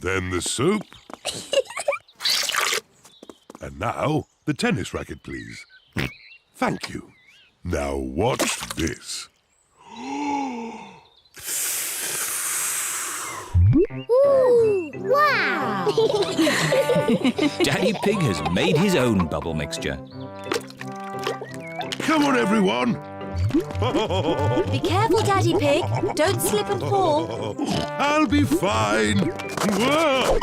Speaker 4: Then the soap. And now, the tennis racket, please. Thank you. Now watch this.
Speaker 1: Ooh, wow!
Speaker 2: Daddy Pig has made his own bubble mixture.
Speaker 4: Come on, everyone.
Speaker 3: Be careful, Daddy Pig. Don't slip and fall.
Speaker 4: I'll be fine. Whoa!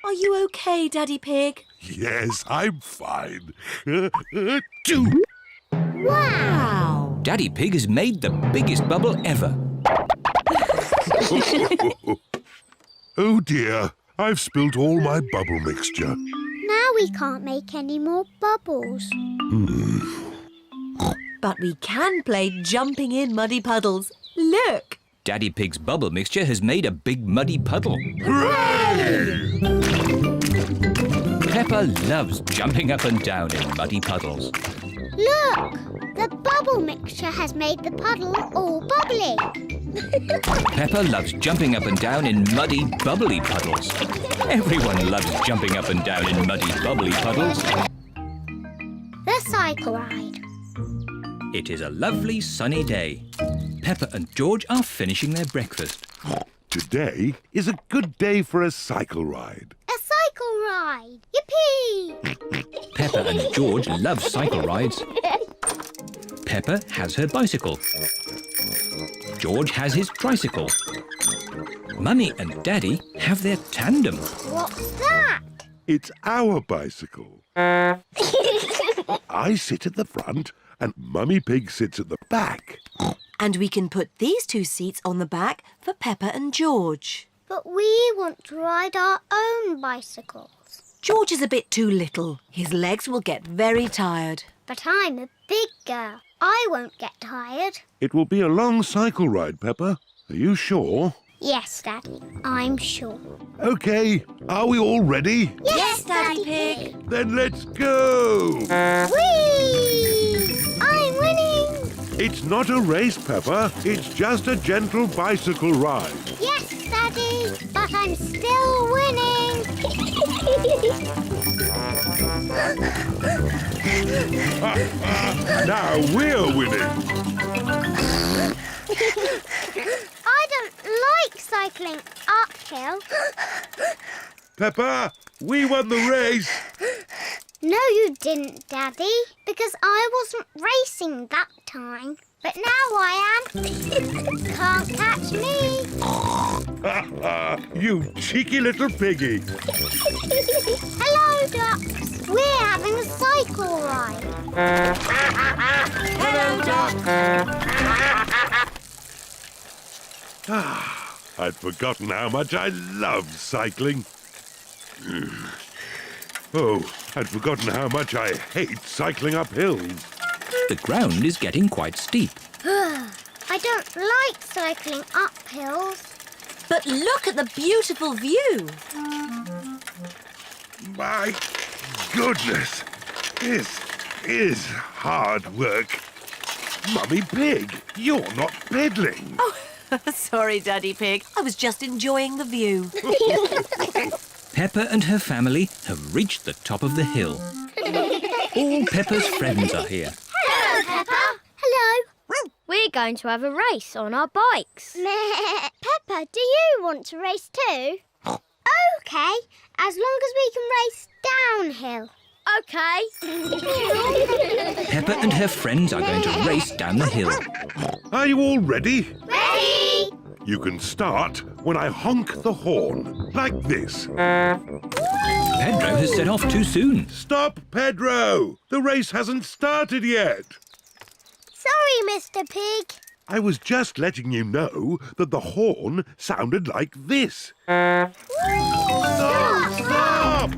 Speaker 3: Are you okay, Daddy Pig?
Speaker 4: Yes, I'm fine.
Speaker 3: Wow!
Speaker 2: Daddy Pig has made the biggest bubble ever.
Speaker 4: Oh dear, I've spilt all my bubble mixture.
Speaker 1: Now we can't make any more bubbles.
Speaker 3: But we can play jumping in muddy puddles. Look!
Speaker 2: Daddy Pig's bubble mixture has made a big muddy puddle.
Speaker 4: Hooray!
Speaker 2: Peppa loves jumping up and down in muddy puddles.
Speaker 1: Look! The bubble mixture has made the puddle all bubbly.
Speaker 2: Peppa loves jumping up and down in muddy, bubbly puddles. Everyone loves jumping up and down in muddy, bubbly puddles.
Speaker 1: The cycle ride.
Speaker 2: It is a lovely sunny day. Peppa and George are finishing their breakfast.
Speaker 4: Today is a good day for a cycle ride.
Speaker 1: A cycle ride. Yippee!
Speaker 2: Peppa and George love cycle rides. Peppa has her bicycle. George has his tricycle. Mummy and Daddy have their tandem.
Speaker 1: What's that?
Speaker 4: It's our bicycle. I sit at the front and Mummy Pig sits at the back.
Speaker 3: And we can put these two seats on the back for Peppa and George.
Speaker 1: But we want to ride our own bicycles.
Speaker 3: George is a bit too little. His legs will get very tired.
Speaker 1: But I'm a big girl. I won't get tired.
Speaker 4: It will be a long cycle ride, Peppa. Are you sure?
Speaker 1: Yes, Daddy, I'm sure.
Speaker 4: OK, are we all ready?
Speaker 3: Yes, Daddy Pig.
Speaker 4: Then let's go!
Speaker 1: Whee! I'm winning!
Speaker 4: It's not a race, Peppa. It's just a gentle bicycle ride.
Speaker 1: Yes, Daddy, but I'm still winning.
Speaker 4: Now we're winning.
Speaker 1: I don't like cycling uphill.
Speaker 4: Peppa, we won the race.
Speaker 1: No, you didn't, Daddy, because I wasn't racing that time. But now I am. Can't catch me.
Speaker 4: You cheeky little piggy.
Speaker 1: Hello, ducks. We're having a cycle ride.
Speaker 3: Hello, Duck.
Speaker 4: I'd forgotten how much I love cycling. Oh, I'd forgotten how much I hate cycling up hills.
Speaker 2: The ground is getting quite steep.
Speaker 1: I don't like cycling up hills.
Speaker 3: But look at the beautiful view.
Speaker 4: My goodness, this is hard work. Mummy Pig, you're not pedaling.
Speaker 3: Oh, sorry, Daddy Pig. I was just enjoying the view.
Speaker 2: Peppa and her family have reached the top of the hill. All Peppa's friends are here.
Speaker 1: Hello, Peppa. Hello.
Speaker 9: We're going to have a race on our bikes.
Speaker 1: Peppa, do you want to race too? OK, as long as we can race downhill.
Speaker 9: OK.
Speaker 2: Peppa and her friends are going to race down the hill.
Speaker 4: Are you all ready?
Speaker 1: Ready?
Speaker 4: You can start when I honk the horn, like this.
Speaker 2: Pedro has set off too soon.
Speaker 4: Stop, Pedro! The race hasn't started yet.
Speaker 1: Sorry, Mr. Pig.
Speaker 4: I was just letting you know that the horn sounded like this. Stop! Stop!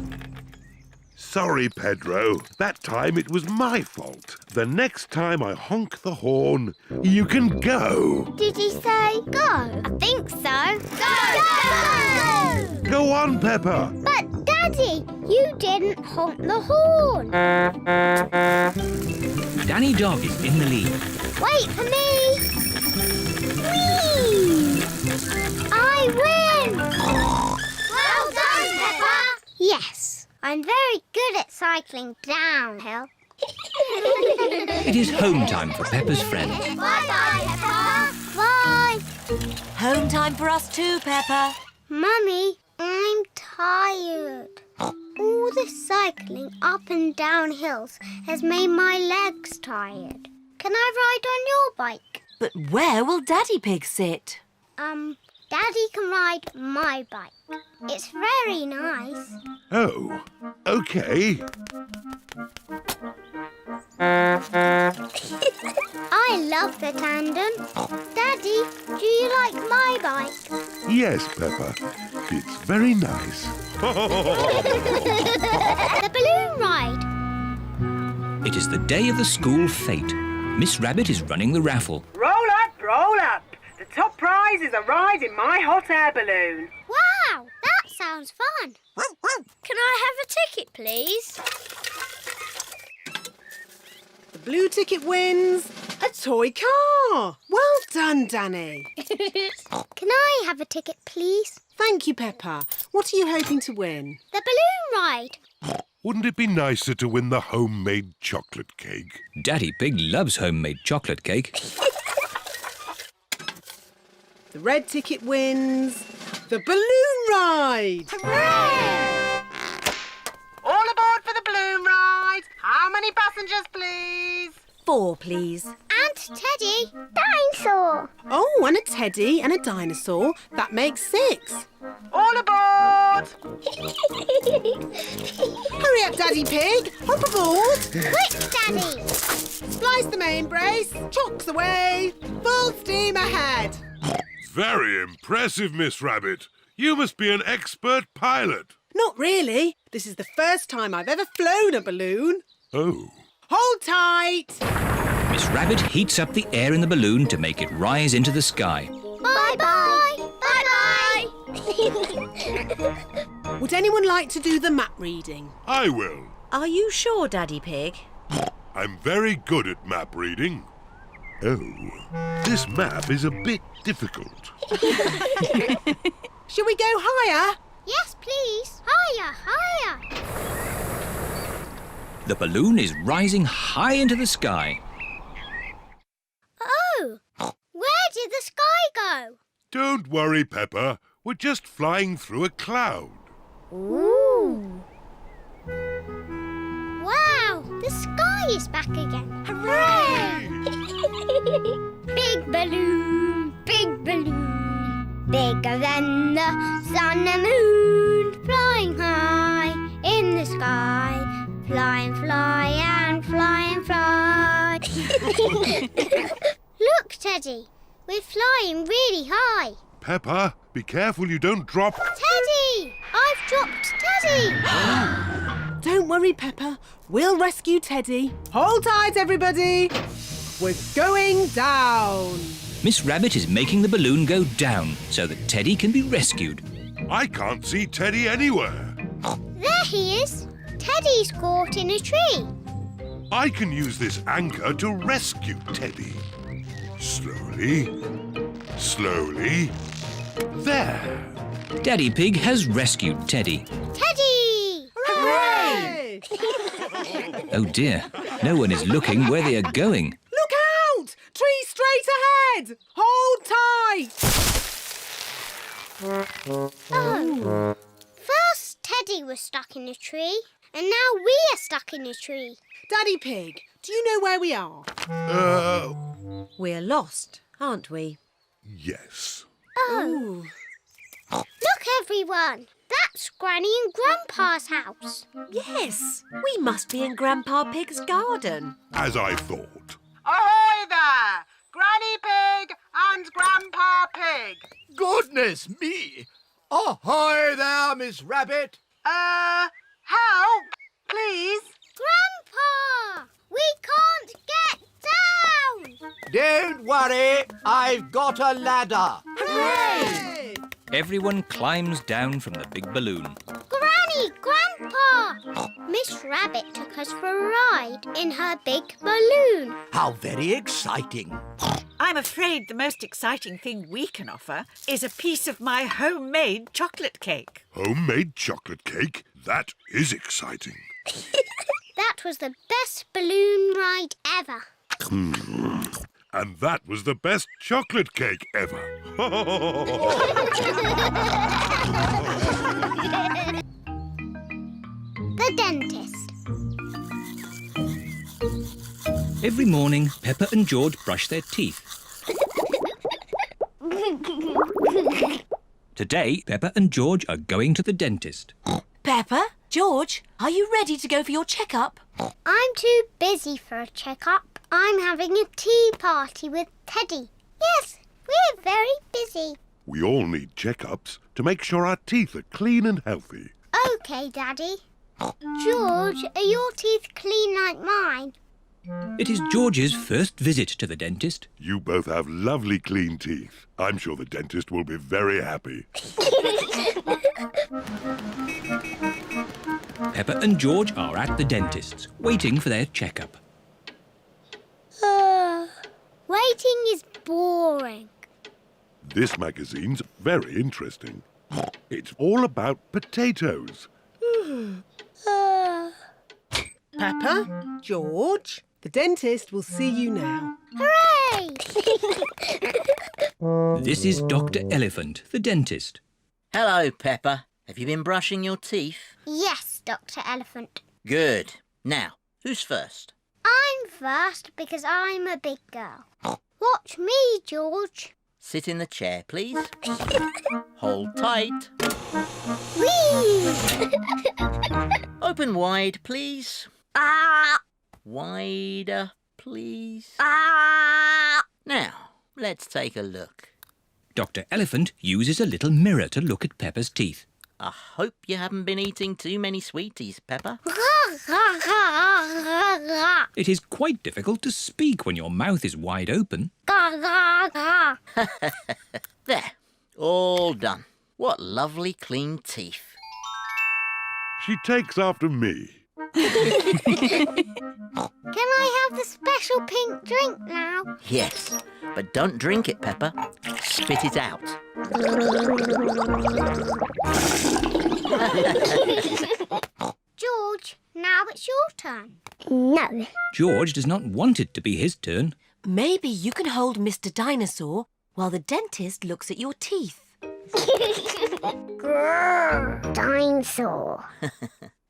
Speaker 4: Sorry, Pedro. That time it was my fault. The next time I honk the horn, you can go.
Speaker 1: Did he say go? I think so. Go!
Speaker 4: Go on, Peppa.
Speaker 1: But, Daddy, you didn't honk the horn.
Speaker 2: Danny Dog is in the lead.
Speaker 1: Wait for me. Whee! I win! Well done, Peppa. Yes. I'm very good at cycling downhill.
Speaker 2: It is home time for Peppa's friends.
Speaker 1: Bye-bye, Peppa. Bye.
Speaker 3: Home time for us too, Peppa.
Speaker 1: Mummy, I'm tired. All this cycling up and down hills has made my legs tired. Can I ride on your bike?
Speaker 3: But where will Daddy Pig sit?
Speaker 1: Daddy can ride my bike. It's very nice.
Speaker 4: Oh, OK.
Speaker 1: I love the tandem. Daddy, do you like my bike?
Speaker 4: Yes, Peppa. It's very nice.
Speaker 1: The balloon ride.
Speaker 2: It is the day of the school fete. Miss Rabbit is running the raffle.
Speaker 5: Roll up, roll up. The top prize is a ride in my hot air balloon.
Speaker 1: Wow, that sounds fun.
Speaker 9: Can I have a ticket, please?
Speaker 5: The blue ticket wins a toy car. Well done, Danny.
Speaker 1: Can I have a ticket, please?
Speaker 5: Thank you, Peppa. What are you hoping to win?
Speaker 1: The balloon ride.
Speaker 4: Wouldn't it be nicer to win the homemade chocolate cake?
Speaker 2: Daddy Pig loves homemade chocolate cake.
Speaker 5: The red ticket wins the balloon ride.
Speaker 1: Hooray!
Speaker 5: many passengers, please?
Speaker 3: 4, please.
Speaker 1: And Teddy. Dinosaur.
Speaker 5: Oh, and a teddy and a dinosaur. That makes 6. All aboard! Hurry up, Daddy Pig. Hop aboard.
Speaker 1: Quick, Daddy.
Speaker 5: Splice the main brace. Chocks away. Full steam ahead.
Speaker 4: Very impressive, Miss Rabbit. You must be an expert pilot.
Speaker 5: Not really. This is the first time I've ever flown a balloon.
Speaker 4: Oh.
Speaker 5: Hold tight.
Speaker 2: Miss Rabbit heats up the air in the balloon to make it rise into the sky.
Speaker 1: Bye-bye. Bye-bye.
Speaker 5: Would anyone like to do the map reading?
Speaker 4: I will.
Speaker 3: Are you sure, Daddy Pig?
Speaker 4: I'm very good at map reading. Oh, this map is a bit difficult.
Speaker 5: Shall we go higher?
Speaker 1: Yes, please. Higher, higher.
Speaker 2: The balloon is rising high into the sky.
Speaker 1: Oh, where did the sky go?
Speaker 4: Don't worry, Peppa. We're just flying through a cloud.
Speaker 1: Ooh. Wow, the sky is back again. Hooray! Big balloon, bigger than the sun and moon, flying high in the sky, fly and fly and fly and fly. Look, Teddy, we're flying really high.
Speaker 4: Peppa, be careful you don't drop...
Speaker 1: Teddy! I've dropped Teddy!
Speaker 5: Don't worry, Peppa. We'll rescue Teddy. Hold tight, everybody. We're going down.
Speaker 2: Miss Rabbit is making the balloon go down so that Teddy can be rescued.
Speaker 4: I can't see Teddy anywhere.
Speaker 1: There he is. Teddy's caught in a tree.
Speaker 4: I can use this anchor to rescue Teddy. Slowly. Slowly. There.
Speaker 2: Daddy Pig has rescued Teddy.
Speaker 1: Teddy!
Speaker 5: Hooray!
Speaker 2: Oh dear, no one is looking where they are going.
Speaker 5: Look out! Tree straight ahead! Hold tight!
Speaker 1: Oh. First Teddy was stuck in a tree, and now we are stuck in a tree.
Speaker 5: Daddy Pig, do you know where we are?
Speaker 3: We're lost, aren't we?
Speaker 4: Yes.
Speaker 1: Oh. Look, everyone. That's Granny and Grandpa's house.
Speaker 3: Yes, we must be in Grandpa Pig's garden.
Speaker 4: As I thought.
Speaker 5: Ahoy there! Granny Pig and Grandpa Pig.
Speaker 7: Goodness me! Ahoy there, Miss Rabbit!
Speaker 5: Help, please.
Speaker 1: Grandpa! We can't get down!
Speaker 7: Don't worry, I've got a ladder.
Speaker 5: Hooray!
Speaker 2: Everyone climbs down from the big balloon.
Speaker 1: Granny, Grandpa! Miss Rabbit took us for a ride in her big balloon.
Speaker 7: How very exciting.
Speaker 8: I'm afraid the most exciting thing we can offer is a piece of my homemade chocolate cake.
Speaker 4: Homemade chocolate cake? That is exciting.
Speaker 1: That was the best balloon ride ever.
Speaker 4: And that was the best chocolate cake ever.
Speaker 1: The dentist.
Speaker 2: Every morning, Peppa and George brush their teeth. Today, Peppa and George are going to the dentist.
Speaker 3: Peppa, George, are you ready to go for your checkup?
Speaker 1: I'm too busy for a checkup. I'm having a tea party with Teddy. Yes, we're very busy.
Speaker 4: We all need checkups to make sure our teeth are clean and healthy.
Speaker 1: OK, Daddy. George, are your teeth clean like mine?
Speaker 2: It is George's first visit to the dentist.
Speaker 4: You both have lovely clean teeth. I'm sure the dentist will be very happy.
Speaker 2: Peppa and George are at the dentist's, waiting for their checkup.
Speaker 1: Waiting is boring.
Speaker 4: This magazine's very interesting. It's all about potatoes.
Speaker 5: Peppa, George, the dentist will see you now.
Speaker 1: Hooray!
Speaker 2: This is Dr. Elephant, the dentist.
Speaker 12: Hello, Peppa. Have you been brushing your teeth?
Speaker 1: Yes, Dr. Elephant.
Speaker 12: Good. Now, Who's first?
Speaker 1: I'm first because I'm a big girl. Watch me, George.
Speaker 12: Sit in the chair, please. Hold tight.
Speaker 1: Whee!
Speaker 12: Open wide, please.
Speaker 1: Ah!
Speaker 12: Wider, please.
Speaker 1: Ah!
Speaker 12: Now, let's take a look.
Speaker 2: Dr. Elephant uses a little mirror to look at Peppa's teeth.
Speaker 12: I hope you haven't been eating too many sweeties, Peppa.
Speaker 2: It is quite difficult to speak when your mouth is wide open.
Speaker 12: There, all done. What lovely clean teeth.
Speaker 4: She takes after me.
Speaker 1: Can I have the special pink drink now?
Speaker 12: Yes, but don't drink it, Peppa. Spit it out.
Speaker 1: George, now it's your turn. No.
Speaker 2: George does not want it to be his turn.
Speaker 3: Maybe you can hold Mr. Dinosaur while the dentist looks at your teeth.
Speaker 1: Grrr, dinosaur.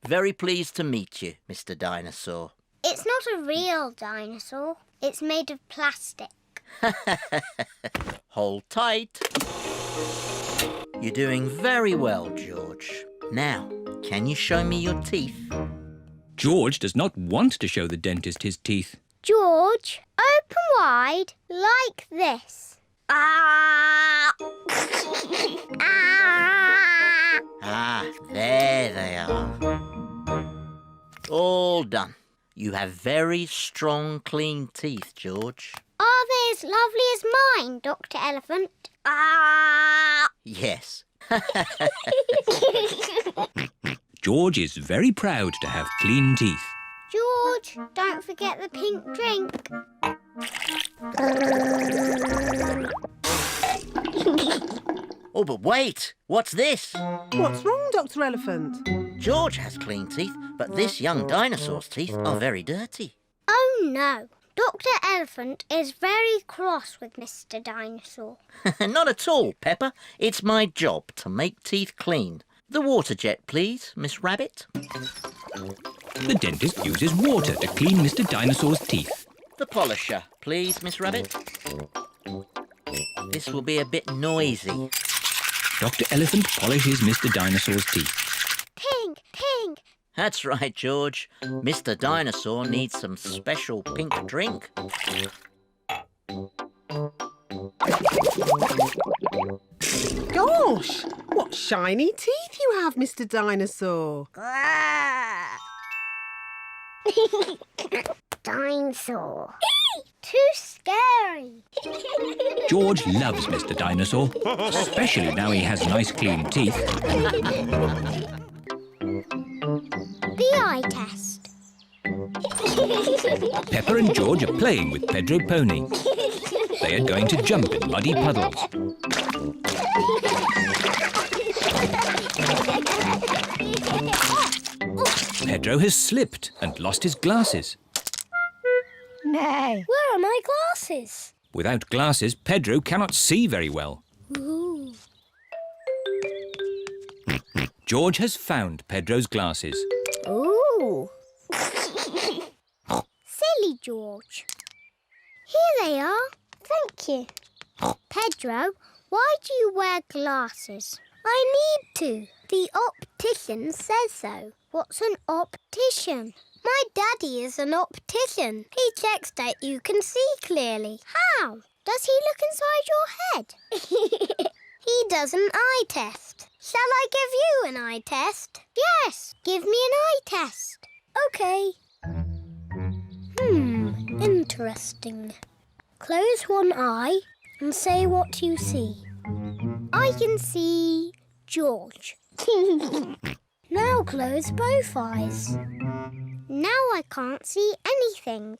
Speaker 12: Very pleased to meet you, Mr. Dinosaur.
Speaker 1: It's not a real dinosaur. It's made of plastic.
Speaker 12: Hold tight. You're doing very well, George. Now, can you show me your teeth?
Speaker 2: George does not want to show the dentist his teeth.
Speaker 1: George, open wide like this. Ah! Ah!
Speaker 12: Ah, there they are. All done. You have very strong, clean teeth, George.
Speaker 1: Are they as lovely as mine, Dr. Elephant? Ah!
Speaker 12: Yes.
Speaker 2: George is very proud to have clean teeth.
Speaker 1: George, don't forget the pink drink.
Speaker 12: Oh, but wait! What's this?
Speaker 5: What's wrong, Dr. Elephant?
Speaker 12: George has clean teeth, but this young dinosaur's teeth are very dirty.
Speaker 1: Oh, no. Dr. Elephant is very cross with Mr. Dinosaur.
Speaker 12: Not at all, Peppa. It's my job to make teeth clean. The water jet, please, Miss Rabbit.
Speaker 2: The dentist uses water to clean Mr. Dinosaur's teeth.
Speaker 12: The polisher, please, Miss Rabbit. This will be a bit noisy.
Speaker 2: Dr. Elephant polishes Mr. Dinosaur's teeth.
Speaker 1: Pink, pink.
Speaker 12: That's right, George. Mr. Dinosaur needs some special pink drink.
Speaker 5: Gosh, what shiny teeth you have, Mr. Dinosaur.
Speaker 1: Dinosaur. Too scary.
Speaker 2: George loves Mr. Dinosaur, especially now he has nice clean teeth.
Speaker 1: The eye test.
Speaker 2: Peppa and George are playing with Pedro Pony. They are going to jump in muddy puddles. Pedro has slipped and lost his glasses.
Speaker 1: No. Where are my glasses?
Speaker 2: Without glasses, Pedro cannot see very well.
Speaker 1: Ooh.
Speaker 2: George has found Pedro's glasses.
Speaker 1: Ooh. Silly George. Here they are. Thank you. Pedro, why do you wear glasses? I need to. The optician says so. What's an optician? My daddy is an optician. He checks that you can see clearly. How? Does he look inside your head? He does an eye test. Shall I give you an eye test? Yes, give me an eye test. OK. Interesting. Close one eye and say what you see. I can see George. Now close both eyes. Now I can't see anything.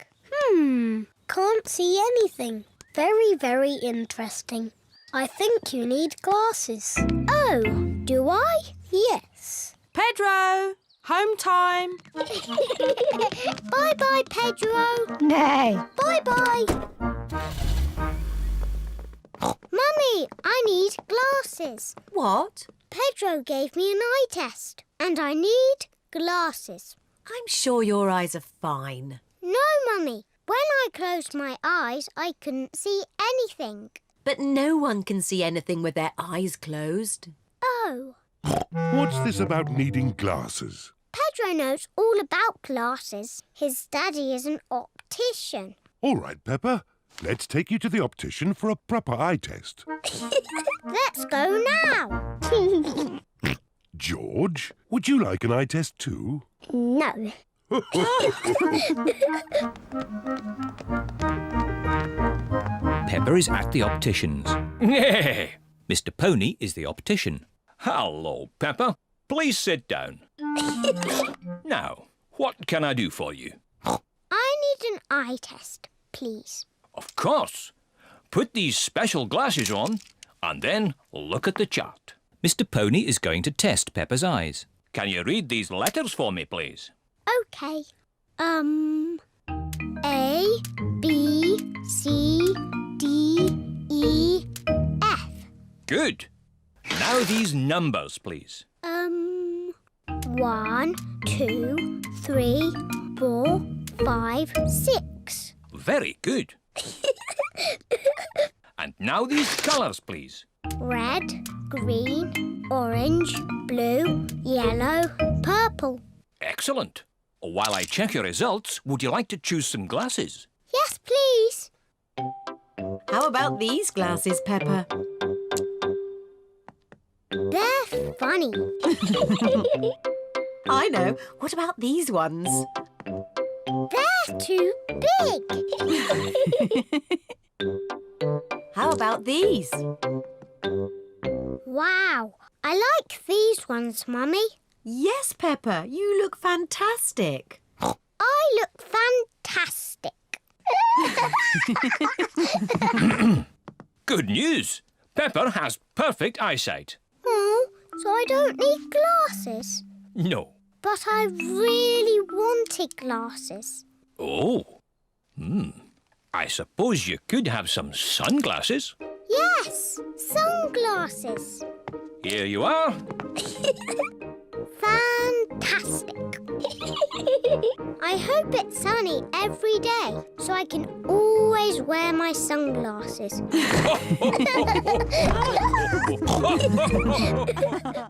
Speaker 1: Can't see anything. Very, very interesting. I think you need glasses. Oh, do I? Yes.
Speaker 5: Pedro, home time.
Speaker 1: Bye-bye, Pedro.
Speaker 9: No.
Speaker 1: Bye-bye. Mummy, I need glasses.
Speaker 3: What?
Speaker 1: Pedro gave me an eye test and I need glasses.
Speaker 3: I'm sure your eyes are fine.
Speaker 1: No, Mummy. When I closed my eyes, I couldn't see anything.
Speaker 3: But no one can see anything with their eyes closed.
Speaker 1: Oh.
Speaker 4: What's this about needing glasses?
Speaker 1: Pedro knows all about glasses. His daddy is an optician.
Speaker 4: All right, Peppa. Let's take you to the optician for a proper eye test.
Speaker 1: Let's go now.
Speaker 4: George, would you like an eye test too?
Speaker 1: No.
Speaker 2: Peppa is at the optician's.
Speaker 11: Hey!
Speaker 2: Mr. Pony is the optician.
Speaker 11: Hello, Peppa. Please sit down. Now, what can I do for you?
Speaker 1: I need an eye test, please.
Speaker 11: Of course. Put these special glasses on and then look at the chart.
Speaker 2: Mr. Pony is going to test Peppa's eyes.
Speaker 11: Can you read these letters for me, please?
Speaker 1: OK. A, B, C, D, E, F.
Speaker 11: Good. Now these numbers, please.
Speaker 1: 1, 2, 3, 4, 5, 6.
Speaker 11: Very good. And now these colours, please.
Speaker 1: Red, green, orange, blue, yellow, purple.
Speaker 11: Excellent. While I check your results, would you like to choose some glasses?
Speaker 1: Yes, please.
Speaker 3: How about these glasses, Peppa?
Speaker 1: They're funny.
Speaker 3: I know. What about these ones?
Speaker 1: They're too big.
Speaker 3: How about these?
Speaker 1: Wow, I like these ones, Mummy.
Speaker 3: Yes, Peppa, you look fantastic.
Speaker 1: I look fantastic.
Speaker 11: Good news. Peppa has perfect eyesight.
Speaker 1: Oh, so I don't need glasses.
Speaker 11: No.
Speaker 1: But I really wanted glasses.
Speaker 11: Oh. I suppose you could have some sunglasses.
Speaker 1: Yes, sunglasses.
Speaker 11: Here you are.
Speaker 1: Fantastic. I hope it's sunny every day so I can always wear my sunglasses.